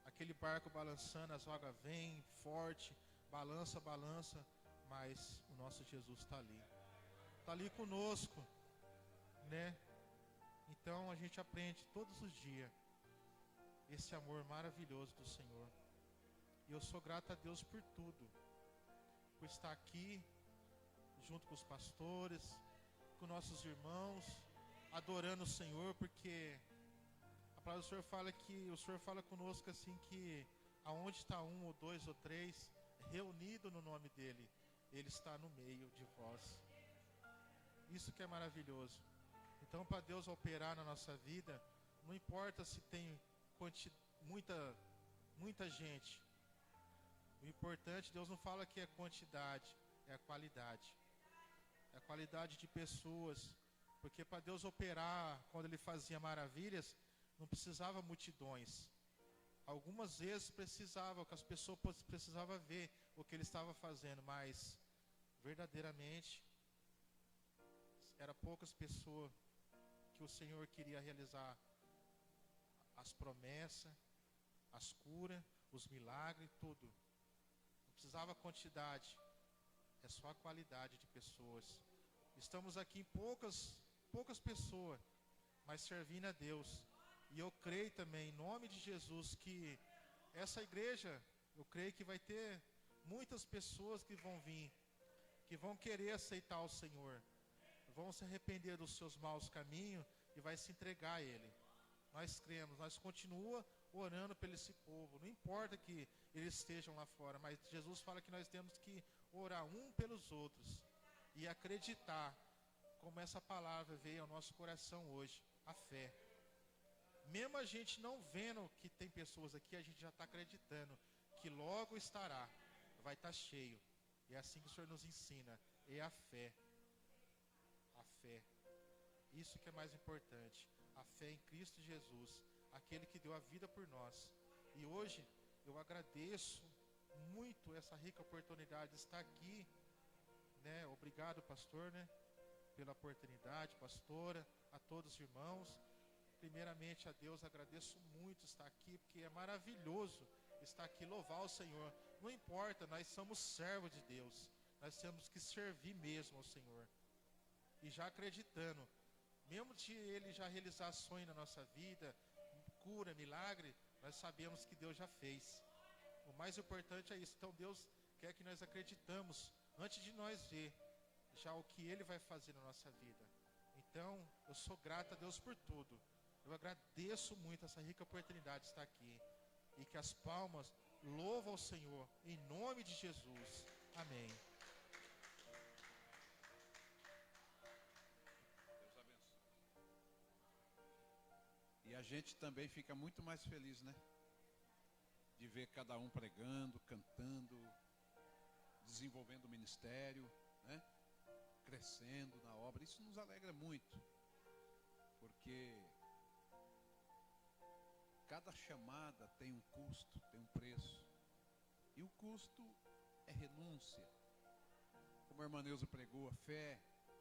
aquele barco balançando, as águas vêm forte, balança, balança, mas o nosso Jesus está ali conosco, né? Então a gente aprende todos os dias esse amor maravilhoso do Senhor. E eu sou grato a Deus por tudo, por estar aqui junto com os pastores, com nossos irmãos, adorando o Senhor, porque a palavra do Senhor fala que o Senhor fala conosco assim que aonde está um ou dois ou três reunido no nome dele, ele está no meio de vós. Isso que é maravilhoso. Então, para Deus operar na nossa vida, não importa se tem muita gente. O importante, Deus não fala que é quantidade, é a qualidade. É a qualidade de pessoas. Porque para Deus operar, quando Ele fazia maravilhas, não precisava multidões. Algumas vezes precisava, que as pessoas precisavam ver o que Ele estava fazendo, mas verdadeiramente era poucas pessoas que o Senhor queria realizar as promessas, as curas, os milagres, tudo. Não precisava quantidade, é só a qualidade de pessoas. Estamos aqui em poucas pessoas, mas servindo a Deus. E eu creio também, em nome de Jesus, que essa igreja, eu creio que vai ter muitas pessoas que vão vir, que vão querer aceitar o Senhor, vão se arrepender dos seus maus caminhos e vai se entregar a Ele. Nós cremos, nós continuamos orando por esse povo, não importa que eles estejam lá fora, mas Jesus fala que nós temos que orar um pelos outros e acreditar, como essa palavra veio ao nosso coração hoje, a fé. Mesmo a gente não vendo que tem pessoas aqui, a gente já está acreditando que logo estará, vai estar cheio. E é assim que o Senhor nos ensina, é a fé. A fé. Isso que é mais importante. A fé em Cristo Jesus, aquele que deu a vida por nós. E hoje eu agradeço muito essa rica oportunidade de estar aqui, né? Obrigado, pastor, né? Pela oportunidade, pastora, a todos os irmãos. Primeiramente a Deus agradeço muito estar aqui, porque é maravilhoso estar aqui, louvar o Senhor. Não importa, nós somos servos de Deus. Nós temos que servir mesmo ao Senhor. E já acreditando, mesmo de Ele já realizar sonho na nossa vida, cura, milagre, nós sabemos que Deus já fez. O mais importante é isso. Então Deus quer que nós acreditamos, antes de nós ver já o que Ele vai fazer na nossa vida. Então, eu sou grato a Deus por tudo. Eu agradeço muito essa rica oportunidade de estar aqui. E que as palmas louvam ao Senhor, em nome de Jesus. Amém. Deus abençoe. E a gente também fica muito mais feliz, né? De ver cada um pregando, cantando, desenvolvendo o ministério, né? Crescendo na obra. Isso nos alegra muito. Porque cada chamada tem um custo, tem um preço. E o custo é renúncia. Como a irmã Neuza pregou, a fé,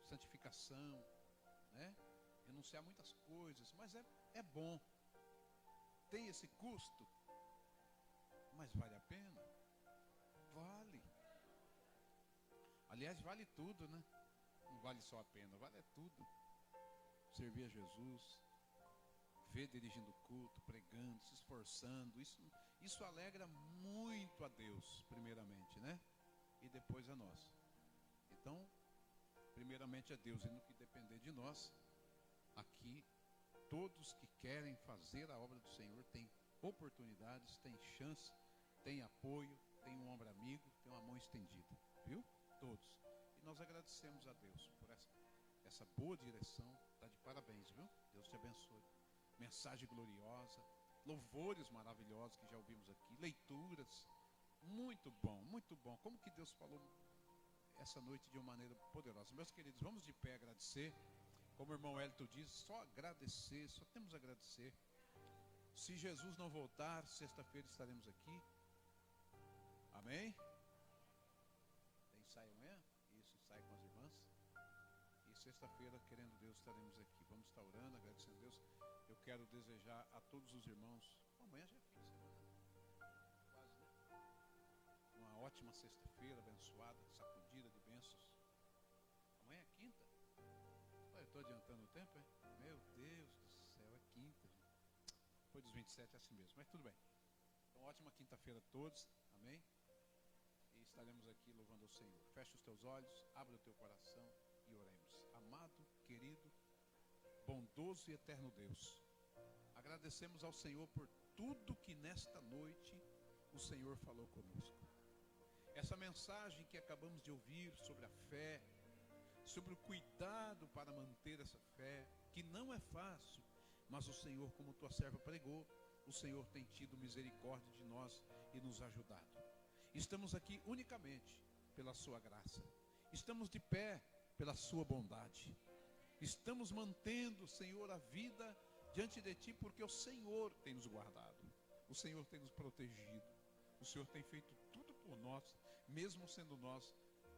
santificação, né? Renunciar a muitas coisas, mas é bom. Tem esse custo, mas vale a pena? Vale. Aliás, vale tudo, né? Não vale só a pena, vale tudo. Servir a Jesus, ver dirigindo o culto, pregando, se esforçando, isso alegra muito a Deus, primeiramente, né? E depois a nós. Então, primeiramente a Deus, e no que depender de nós, aqui, todos que querem fazer a obra do Senhor têm oportunidades, têm chance tem apoio, tem um ombro amigo, tem uma mão estendida, viu? Todos. E nós agradecemos a Deus por essa boa direção. Está de parabéns, viu? Deus te abençoe. Mensagem gloriosa, louvores maravilhosos que já ouvimos aqui, leituras, muito bom, muito bom. Como que Deus falou essa noite de uma maneira poderosa. Meus queridos, vamos de pé agradecer. Como o irmão Hélito diz, só agradecer, só temos a agradecer. Se Jesus não voltar, sexta-feira estaremos aqui. Amém? Tem ensaio amanhã? Isso, ensaio com as irmãs. E sexta-feira, querendo Deus, estaremos aqui. Vamos estar orando, agradecendo a Deus. Eu quero desejar a todos os irmãos, amanhã já é fim de semana, quase, né? Uma ótima sexta-feira, abençoada, sacudida de bênçãos. Amanhã é quinta. Eu estou adiantando o tempo, hein? Meu Deus do céu, é quinta, gente. Depois dos 27 é assim mesmo, mas tudo bem. Então, ótima quinta-feira a todos, amém? E estaremos aqui louvando ao Senhor. Feche os teus olhos, abra o teu coração e oremos. Amado, querido, bondoso e eterno Deus, agradecemos ao Senhor por tudo que nesta noite o Senhor falou conosco. Essa mensagem que acabamos de ouvir sobre a fé, sobre o cuidado para manter essa fé, que não é fácil, mas o Senhor, como tua serva pregou, o Senhor tem tido misericórdia de nós e nos ajudado. Estamos aqui unicamente pela sua graça, estamos de pé pela sua bondade, estamos mantendo, Senhor, a vida diante de ti, porque o Senhor tem nos guardado, o Senhor tem nos protegido, o Senhor tem feito tudo por nós, mesmo sendo nós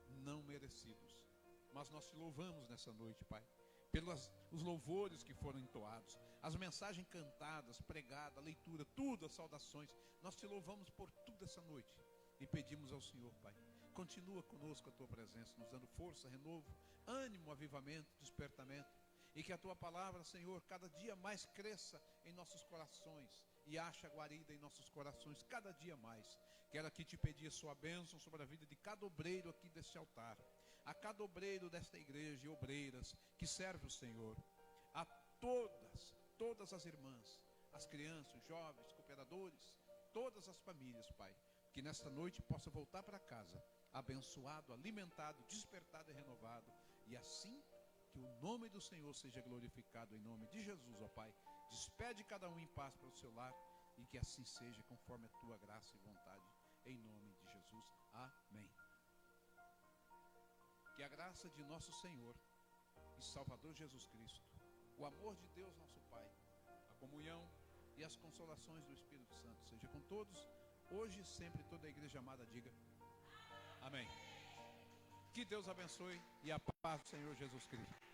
não merecidos. Mas nós te louvamos nessa noite, Pai, pelos os louvores que foram entoados, as mensagens cantadas, pregadas, leitura, tudo, as saudações. Nós te louvamos por tudo essa noite e pedimos ao Senhor, Pai, continua conosco a tua presença, nos dando força, renovo, ânimo, avivamento, despertamento, e que a tua palavra, Senhor, cada dia mais cresça em nossos corações e acha guarida em nossos corações cada dia mais. Quero aqui te pedir a sua bênção sobre a vida de cada obreiro aqui deste altar, a cada obreiro desta igreja e obreiras que serve o Senhor, a todas as irmãs, as crianças, os jovens, cooperadores, todas as famílias, Pai, que nesta noite possa voltar para casa, abençoado, alimentado, despertado e renovado, e assim que o nome do Senhor seja glorificado em nome de Jesus, ó Pai. Despede cada um em paz para o seu lar, e que assim seja conforme a tua graça e vontade, em nome de Jesus, amém. Que a graça de nosso Senhor e Salvador Jesus Cristo, o amor de Deus nosso Pai, a comunhão e as consolações do Espírito Santo seja com todos, hoje e sempre. Toda a igreja amada diga amém. Que Deus abençoe e a paz do Senhor Jesus Cristo.